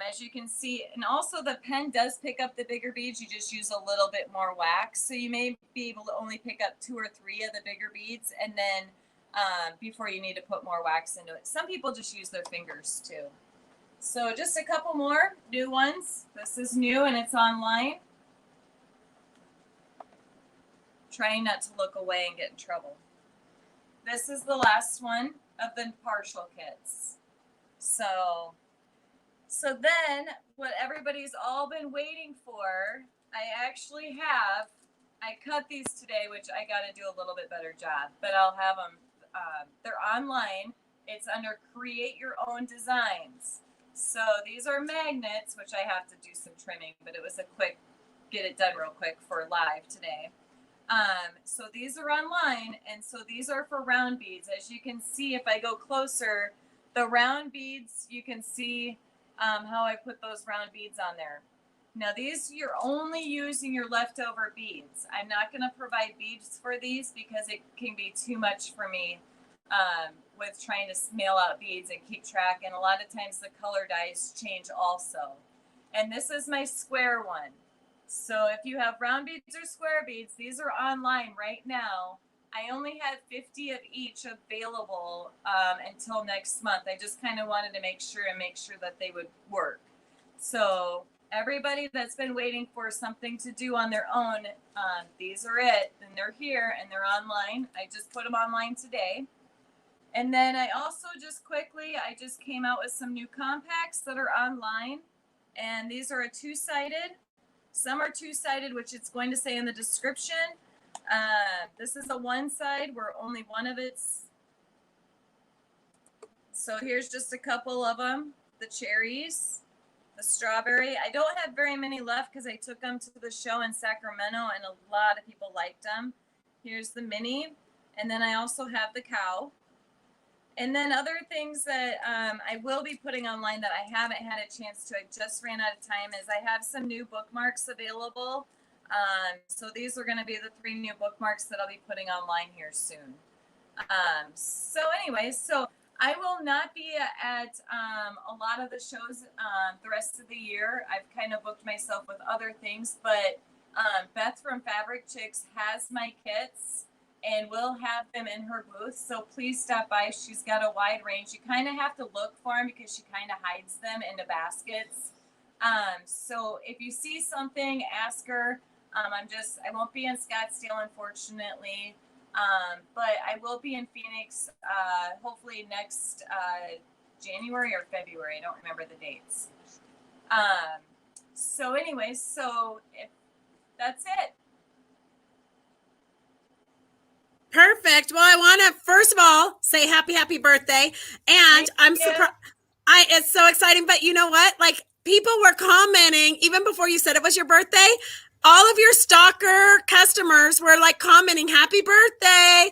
as you can see, and also the pen does pick up the bigger beads. You just use a little bit more wax. So you may be able to only pick up 2 or 3 of the bigger beads, and then before you need to put more wax into it. Some people just use their fingers too. So just a couple more new ones. This is new and it's online. Trying not to look away and get in trouble. This is the last one of the partial kits. So then what everybody's all been waiting for, I cut these today, which I got to do a little bit better job, but I'll have them, they're online. It's under Create Your Own Designs. So these are magnets, which I have to do some trimming, but it was a quick, get it done real quick for live today. So these are online, and so these are for round beads. As you can see, if I go closer, the round beads, you can see how I put those round beads on there. Now these, you're only using your leftover beads. I'm not going to provide beads for these because it can be too much for me with trying to mail out beads and keep track. And a lot of times the color dyes change also. And this is my square one. So if you have round beads or square beads, these are online right now. I only had 50 of each available until next month. I just kind of wanted to make sure that they would work. So everybody that's been waiting for something to do on their own, these are it, and they're here and they're online. I just put them online today. And then I also I just came out with some new compacts that are online, and these are a 2-sided. Some are 2-sided, which it's going to say in the description. This is a 1-side where only one of it's. So here's just a couple of them. The cherries, the strawberry. I don't have very many left because I took them to the show in Sacramento and a lot of people liked them. Here's the mini. And then I also have the cow. And then other things that I will be putting online that I haven't had a chance to, I just ran out of time, is I have some new bookmarks available. So these are going to be the 3 new bookmarks that I'll be putting online here soon. So anyways, so I will not be at a lot of the shows the rest of the year. I've kind of booked myself with other things, but Beth from Fabric Chicks has my kits and we'll have them in her booth. So please stop by. She's got a wide range. You kind of have to look for them because she kind of hides them into baskets. So if you see something, ask her. I won't be in Scottsdale, unfortunately, but I will be in Phoenix, hopefully next January or February. I don't remember the dates. So anyways, that's it. Perfect. Well, I want to first of all say happy birthday, and I'm surprised. It's so exciting, but you know what? Like, people were commenting even before you said it was your birthday. All of your stalker customers were like commenting happy birthday.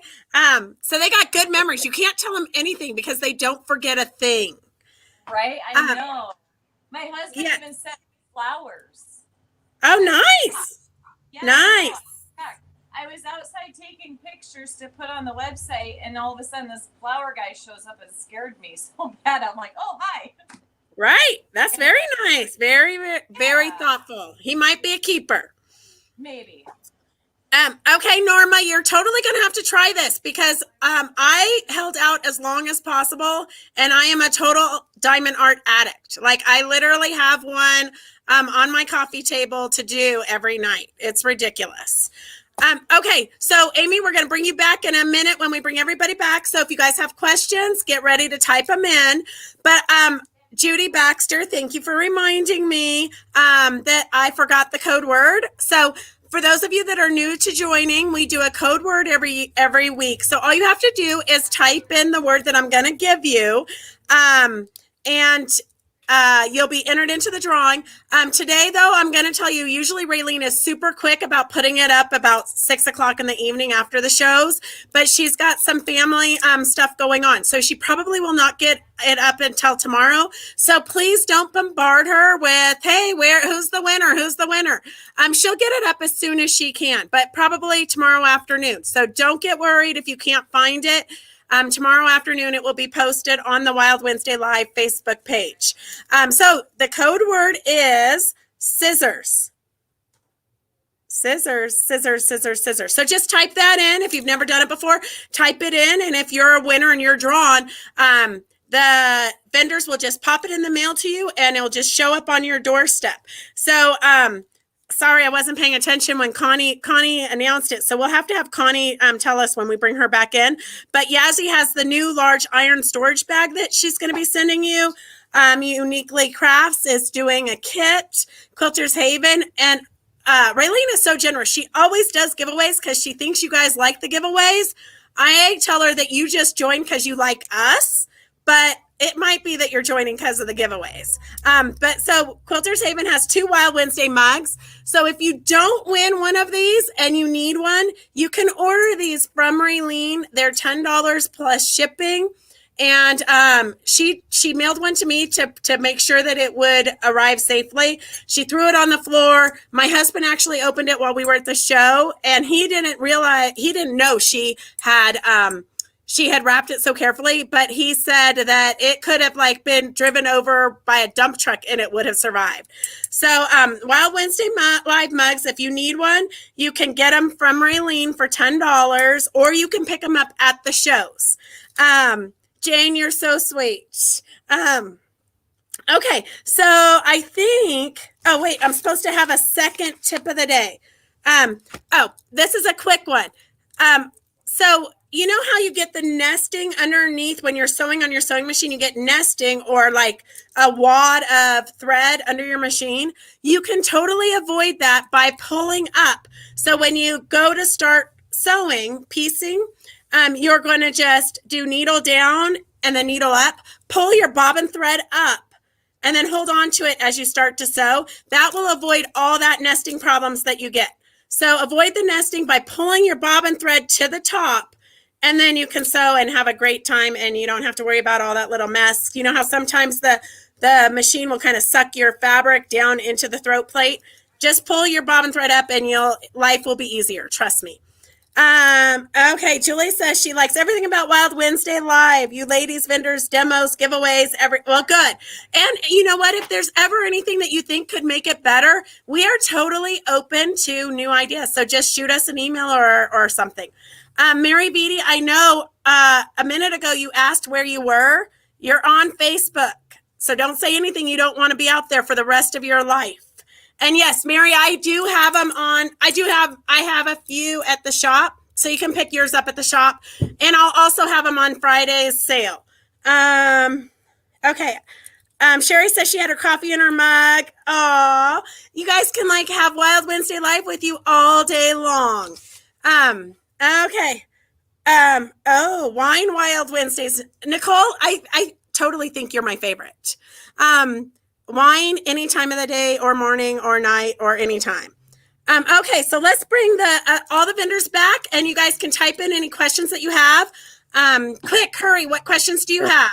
So they got good memories. You can't tell them anything because they don't forget a thing. Right? I know. My husband even sent me flowers. Oh, nice. Yeah, nice. I was outside taking pictures to put on the website, and all of a sudden this flower guy shows up and scared me so bad. I'm like, oh, hi. Right. That's very nice. Very, very thoughtful. He might be a keeper. Maybe. Okay, Norma, you're totally going to have to try this because I held out as long as possible, and I am a total diamond art addict. Like, I literally have one on my coffee table to do every night. It's ridiculous. Okay, so Amy, we're going to bring you back in a minute when we bring everybody back. So if you guys have questions, get ready to type them in. But Judy Baxter, thank you for reminding me that I forgot the code word. So for those of you that are new to joining, we do a code word every week. So all you have to do is type in the word that I'm going to give you. And you'll be entered into the drawing. Today, though, I'm going to tell you, usually Raylene is super quick about putting it up about 6 o'clock in the evening after the shows, but she's got some family stuff going on. So she probably will not get it up until tomorrow. So please don't bombard her with, hey, who's the winner? Who's the winner? She'll get it up as soon as she can, but probably tomorrow afternoon. So don't get worried if you can't find it. Tomorrow afternoon, it will be posted on the Wild Wednesday Live Facebook page. So the code word is scissors. Scissors, scissors, scissors, scissors. So just type that in. If you've never done it before, type it in. And if you're a winner and you're drawn, the vendors will just pop it in the mail to you and it'll just show up on your doorstep. So, sorry, I wasn't paying attention when Connie announced it. So we'll have to have Connie tell us when we bring her back in. But Yazzii has the new large iron storage bag that she's going to be sending you. Uniquely Crafts is doing a kit, Quilter's Haven. And Raylene is so generous. She always does giveaways because she thinks you guys like the giveaways. I tell her that you just joined because you like us, but it might be that you're joining because of the giveaways. But so Quilter's Haven has 2 Wild Wednesday mugs. So if you don't win one of these and you need one, you can order these from Raylene. They're $10 plus shipping. And she mailed one to me to make sure that it would arrive safely. She threw it on the floor. My husband actually opened it while we were at the show, and he didn't know she had wrapped it so carefully, but he said that it could have been driven over by a dump truck and it would have survived. So Wild Wednesday Live mugs, if you need one, you can get them from Raylene for $10 or you can pick them up at the shows. Jane, you're so sweet. Okay, so I think, I'm supposed to have a second tip of the day. This is a quick one. So you know how you get the nesting underneath when you're sewing on your sewing machine, you get nesting or like a wad of thread under your machine. You can totally avoid that by pulling up. So when you go to start sewing, piecing, you're going to just do needle down and then needle up, pull your bobbin thread up, and then hold on to it as you start to sew. That will avoid all that nesting problems that you get. So avoid the nesting by pulling your bobbin thread to the top, and then you can sew and have a great time, and you don't have to worry about all that little mess. You know how sometimes the machine will kind of suck your fabric down into the throat plate? Just pull your bobbin thread up and life will be easier. Trust me. Okay, Julie says she likes everything about Wild Wednesday Live. You ladies, vendors, demos, giveaways, well, good. And you know what? If there's ever anything that you think could make it better, we are totally open to new ideas. So just shoot us an email or something. Mary Beatty, I know a minute ago you asked where you were. You're on Facebook. So don't say anything you don't want to be out there for the rest of your life. And yes, Mary, I do have them on. I have a few at the shop, so you can pick yours up at the shop. And I'll also have them on Friday's sale. Okay. Sherry says she had her coffee in her mug. Aw, you guys can have Wild Wednesday Live with you all day long. Okay. Wine Wild Wednesdays. Nicole, I totally think you're my favorite. Wine any time of the day or morning or night or anytime. Okay, so let's bring all the vendors back, and you guys can type in any questions that you have. Quick, hurry, what questions do you have?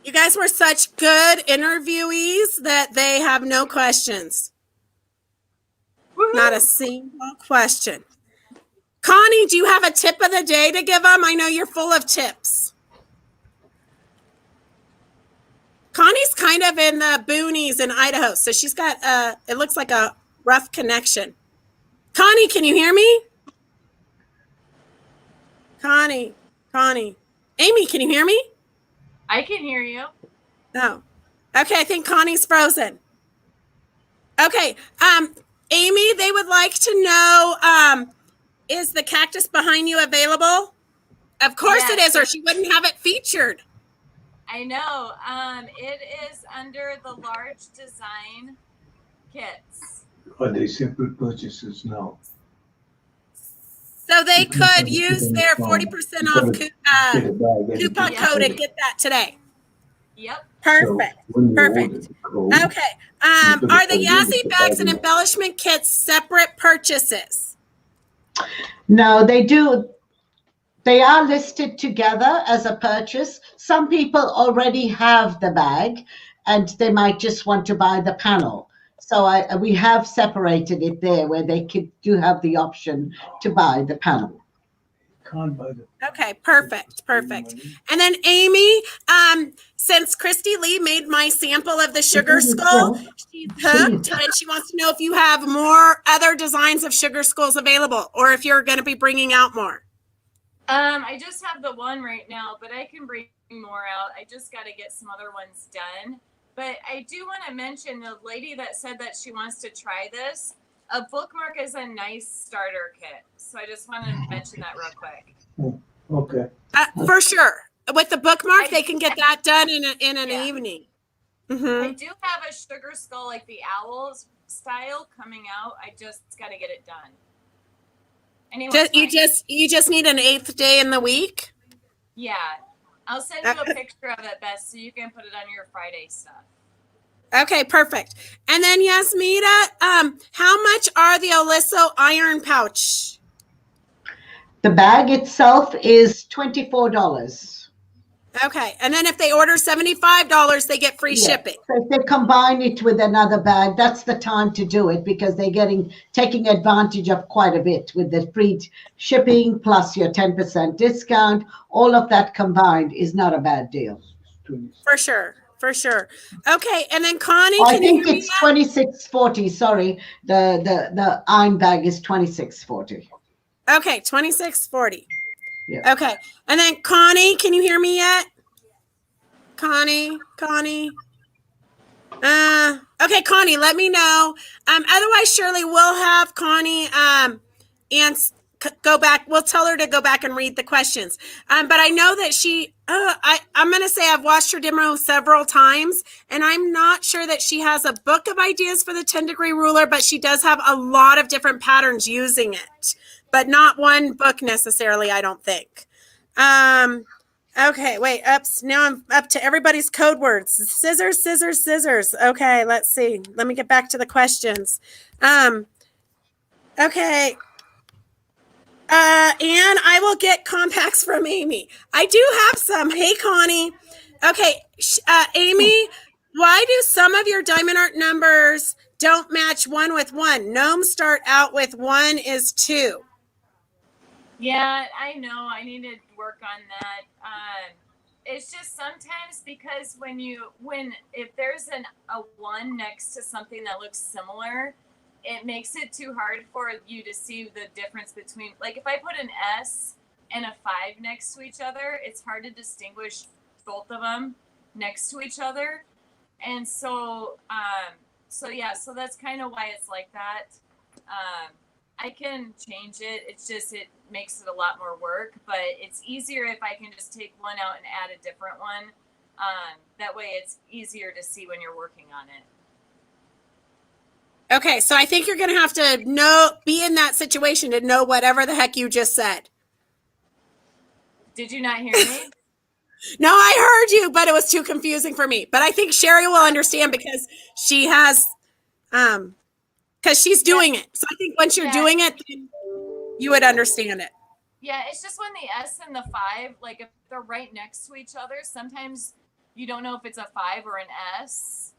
You guys were such good interviewees that they have no questions. Woo-hoo. Not a single question. Connie, do you have a tip of the day to give them? I know you're full of tips. Connie's kind of in the boonies in Idaho, so she's got it looks like a rough connection. Connie, can you hear me? Connie. Amy, can you hear me? I can hear you. No. Okay, I think Connie's frozen. Okay, Amy, they would like to know, is the cactus behind you available? Of course it is, or she wouldn't have it featured. I know. It is under the large design kits. Are they simple purchases now? So they You can could use keep it their in the 40% phone. off Get it back, get it coupon Yeah. code and get that today. Yep. Perfect. So when you Perfect. order the code, Okay. you put Are the the code in, Yazzii the bags bag and in. embellishment kits separate purchases? No, they do. They are listed together as a purchase. Some people already have the bag and they might just want to buy the panel. So we have separated it there where they do have the option to buy the panel. Can't buy the Okay, perfect, perfect. And then Amy, since Christy Lee made my sample of the sugar skull, she's hooked and she wants to know if you have more other designs of sugar skulls available or if you're going to be bringing out more. I just have the one right now, but I can bring more out. I just got to get some other ones done. But I do want to mention the lady that said that she wants to try this. A bookmark is a nice starter kit. So I just want to mention that real quick. Okay. For sure. With the bookmark, they can get that done in an Yeah. evening. I Mm-hmm. do have a sugar skull like the owls style coming out. I just got to get it done. Anyway, You just need an 8th day in the week. yeah. I'll send you a picture of it, Beth, so you can put it on your Friday stuff. Okay, perfect. And then Yasmita, how much are the Oliso iron pouch? The bag itself is $24. Okay, and then if they order $75, they get free Yeah. shipping. So if they combine it with another bag, that's the time to do it because they're taking advantage of quite a bit with the free shipping plus your 10% discount. All of that combined is not a bad deal. For sure, for sure. Okay, and then Connie, I can you think hear me it's now? $26.40. Sorry, the iron bag is $26.40. Okay, $26.40. Yeah. Okay, and then Connie, can you hear me yet? Connie. Okay, Connie, let me know. Otherwise, Shirley will have Connie and go back. We'll tell her to go back and read the questions. But I know that I'm going to say I've watched her demo several times, and I'm not sure that she has a book of ideas for the 10-degree ruler, but she does have a lot of different patterns using it, but not one book necessarily, I don't think. Okay, wait, now I'm up to everybody's code words. Scissors, scissors, scissors. Okay, let's see. Let me get back to the questions. Okay. And I will get compacts from Amy. I do have some. Hey, Connie. Okay, Amy, why do some of your diamond art numbers don't match 1 with 1? Gnomes start out with 1 is 2. Yeah, I know. I need to work on that. It's just sometimes because if there's a 1 next to something that looks similar, it makes it too hard for you to see the difference between, like if I put an S and a 5 next to each other, it's hard to distinguish both of them next to each other. And so that's kind of why it's like that. I can change it. It's just, it makes it a lot more work, but it's easier if I can just take one out and add a different one. That way it's easier to see when you're working on it. Okay, so I think you're going to have to be in that situation to know whatever the heck you just said. Did you not hear me? No, I heard you, but it was too confusing for me. But I think Sherry will understand because she has, because she's doing it. So I think once you're doing it, then you would understand it. Yeah, it's just when the S and the 5, like if they're right next to each other, sometimes you don't know if it's a 5 or an S.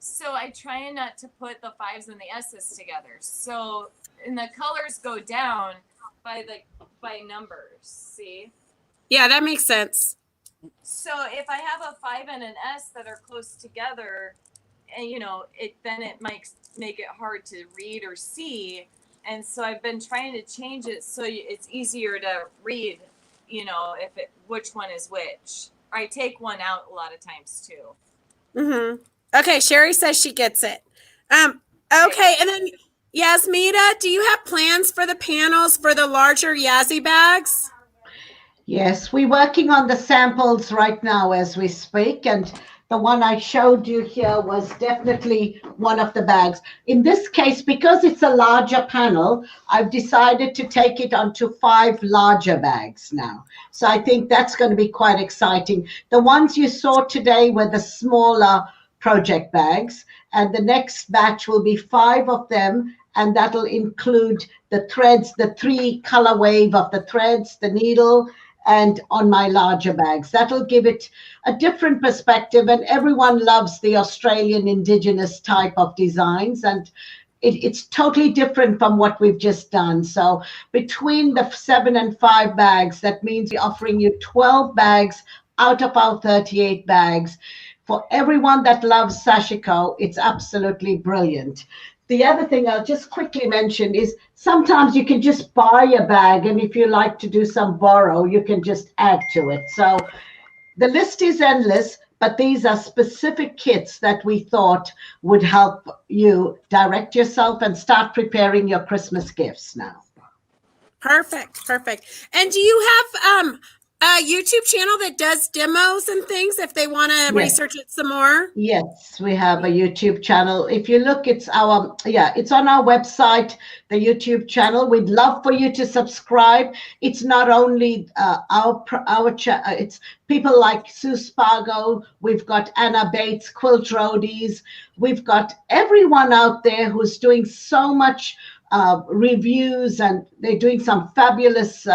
So I try not to put the 5s and the S's together. So, and the colors go down by numbers, see? Yeah, that makes sense. So if I have a 5 and an S that are close together, and it might make it hard to read or see. And so I've been trying to change it so it's easier to read, which one is which. I take one out a lot of times too. Mm-hmm. Okay, Sherry says she gets it. Okay, and then Yasmita, do you have plans for the panels for the larger Yazzii bags? Yes, we're working on the samples right now as we speak, and the one I showed you here was definitely one of the bags. In this case, because it's a larger panel, I've decided to take it onto 5 larger bags now. So I think that's going to be quite exciting. The ones you saw today were the smaller project bags, and the next batch will be 5 of them, and that'll include the threads, the 3 color wave of the threads, the needle, and on my larger bags. That'll give it a different perspective, and everyone loves the Australian Indigenous type of designs, and it's totally different from what we've just done. So between the 7 and 5 bags, that means we're offering you 12 bags out of our 38 bags. For everyone that loves Sashiko, it's absolutely brilliant. The other thing I'll just quickly mention is sometimes you can just buy a bag, and if you like to do some borrow, you can just add to it. So the list is endless, but these are specific kits that we thought would help you direct yourself and start preparing your Christmas gifts now. Perfect. And do you have a YouTube channel that does demos and things if they want to research it some more? Yes, we have a YouTube channel. If you look, it's on our website, the YouTube channel. We'd love for you to subscribe. It's not only it's people like Sue Spargo. We've got Anna Bates, Quilt Roadies. We've got everyone out there who's doing so much reviews, and they're doing some fabulous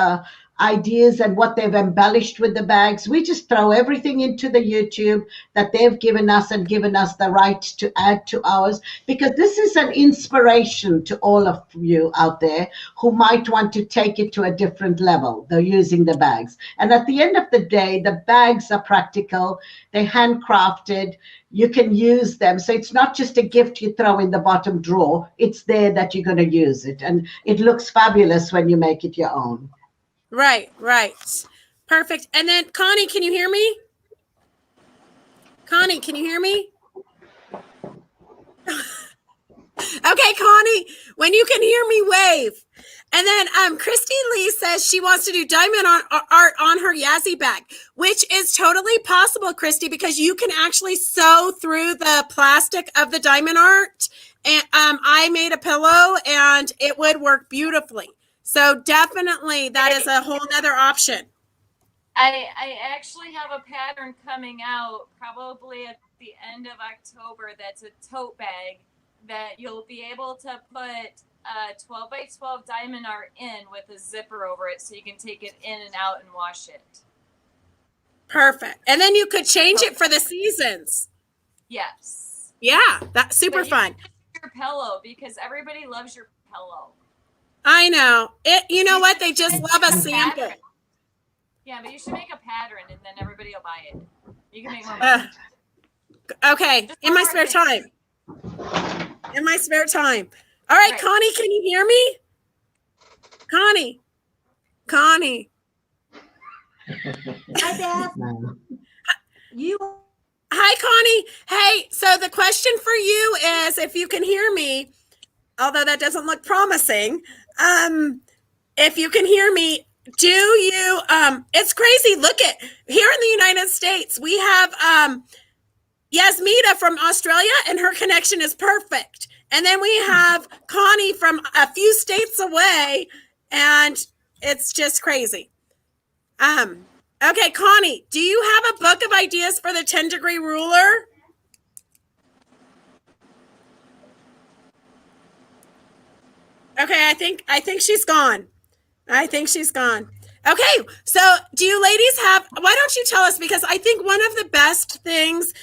ideas and what they've embellished with the bags. We just throw everything into the YouTube that they've given us and given us the right to add to ours, because this is an inspiration to all of you out there who might want to take it to a different level. They're using the bags. And at the end of the day, the bags are practical. They're handcrafted. You can use them. So it's not just a gift you throw in the bottom drawer. It's there that you're going to use it. And it looks fabulous when you make it your own. Right. Perfect. And then Connie, can you hear me? Connie, can you hear me? Okay, Connie, when you can hear me, wave. And then Christy Lee says she wants to do diamond art on her Yazzii bag, which is totally possible, Christy, because you can actually sew through the plastic of the diamond art. And I made a pillow, and it would work beautifully. So definitely that is a whole nother option. I actually have a pattern coming out probably at the end of October that's a tote bag that you'll be able to put 12 by 12 diamond art in with a zipper over it, so you can take it in and out and wash it. Perfect. And then you could change it for the seasons. Yes. Yeah, that's super fun. Your pillow, because everybody loves your pillow. I know. You know what? They just love a sample. Yeah, but you should make a pattern, and then everybody will buy it. You can make more money. Okay, in my spare time. In my spare time. All right, Connie, can you hear me? Connie. Hi, Beth. Hi, Connie. Hey, so the question for you is, if you can hear me, although that doesn't look promising, if you can hear me, do you, it's crazy. Look at, here in the United States, we have Yasmita from Australia, and her connection is perfect. And then we have Connie from a few states away, and it's just crazy. Okay, Connie, do you have a book of ideas for the 10-degree ruler? Okay, I think she's gone. Okay, so do you ladies have, why don't you tell us, because I think one of the best things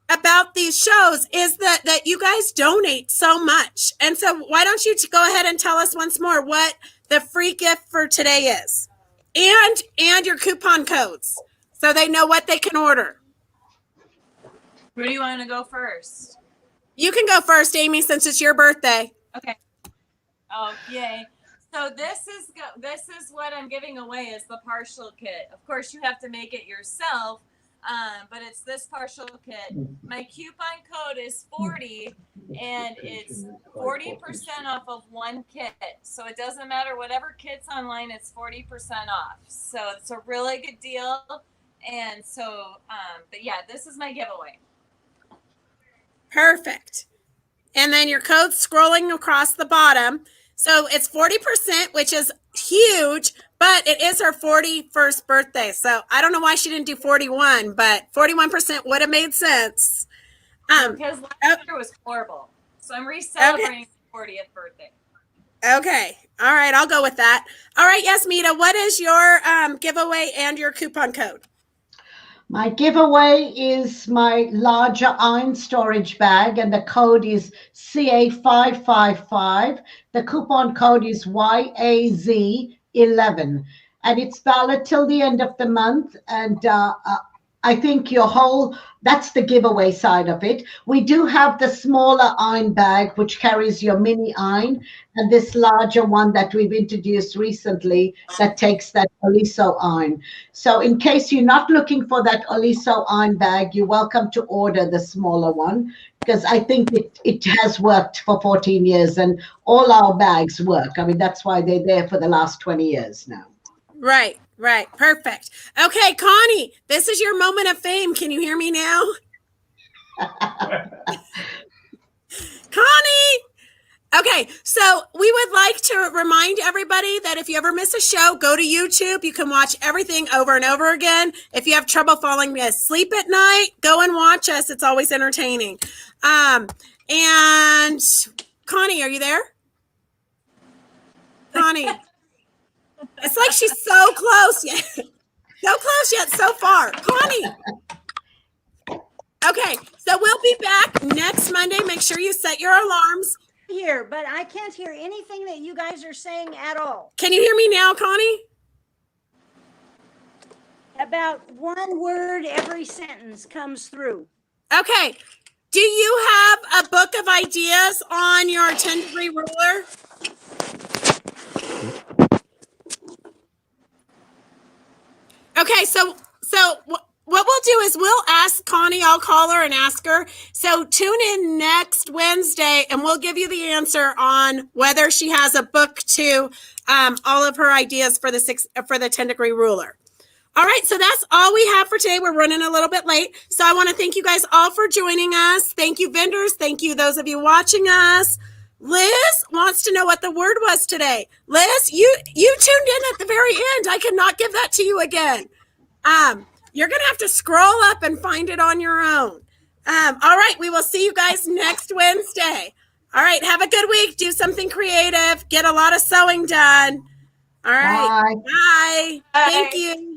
about these shows is that you guys donate so much. And so why don't you go ahead and tell us once more what the free gift for today is, and your coupon codes, so they know what they can order. Who do you want to go first? You can go first, Amy, since it's your birthday. Okay. Oh, yay. So this is what I'm giving away, is the partial kit. Of course, you have to make it yourself, but it's this partial kit. My coupon code is 40, and it's 40% off of one kit. So it doesn't matter, whatever kit's online, it's 40% off. So it's a really good deal. And so, but yeah, this is my giveaway. Perfect. And then your code's scrolling across the bottom. So it's 40%, which is huge, but it is her 41st birthday. So I don't know why she didn't do 41, but 41% would have made sense. Because last year was horrible. So I'm re-celebrating the 40th birthday. Okay. All right. I'll go with that. All right, Yasmita, what is your giveaway and your coupon code? My giveaway is my larger iron storage bag, and the code is CA555. The coupon code is YAZ11, and it's valid till the end of the month. And I think that's the giveaway side of it. We do have the smaller iron bag, which carries your mini iron, and this larger one that we've introduced recently that takes that Oliso iron. So in case you're not looking for that Oliso iron bag, you're welcome to order the smaller one, because I think it has worked for 14 years, and all our bags work. I mean, that's why they're there for the last 20 years now. Right. Perfect. Okay, Connie, this is your moment of fame. Can you hear me now? Connie! Okay, so we would like to remind everybody that if you ever miss a show, go to YouTube. You can watch everything over and over again. If you have trouble falling asleep at night, go and watch us. It's always entertaining. And Connie, are you there? Connie. It's like she's so close yet. So close yet so far. Connie. Okay, so we'll be back next Monday. Make sure you set your alarms. Here, but I can't hear anything that you guys are saying at all. Can you hear me now, Connie? About one word every sentence comes through. Okay. Do you have a book of ideas on your 10-degree ruler? Okay, so what we'll do is we'll ask Connie, I'll call her and ask her. So tune in next Wednesday and we'll give you the answer on whether she has a book to all of her ideas for the 10-degree ruler. All right, so that's all we have for today. We're running a little bit late. So I want to thank you guys all for joining us. Thank you, vendors. Thank you, those of you watching us. Liz wants to know what the word was today. Liz, you tuned in at the very end. I could not give that to you again. You're going to have to scroll up and find it on your own. All right, we will see you guys next Wednesday. All right, have a good week. Do something creative. Get a lot of sewing done. All right. Bye. Bye. Bye. Thank you.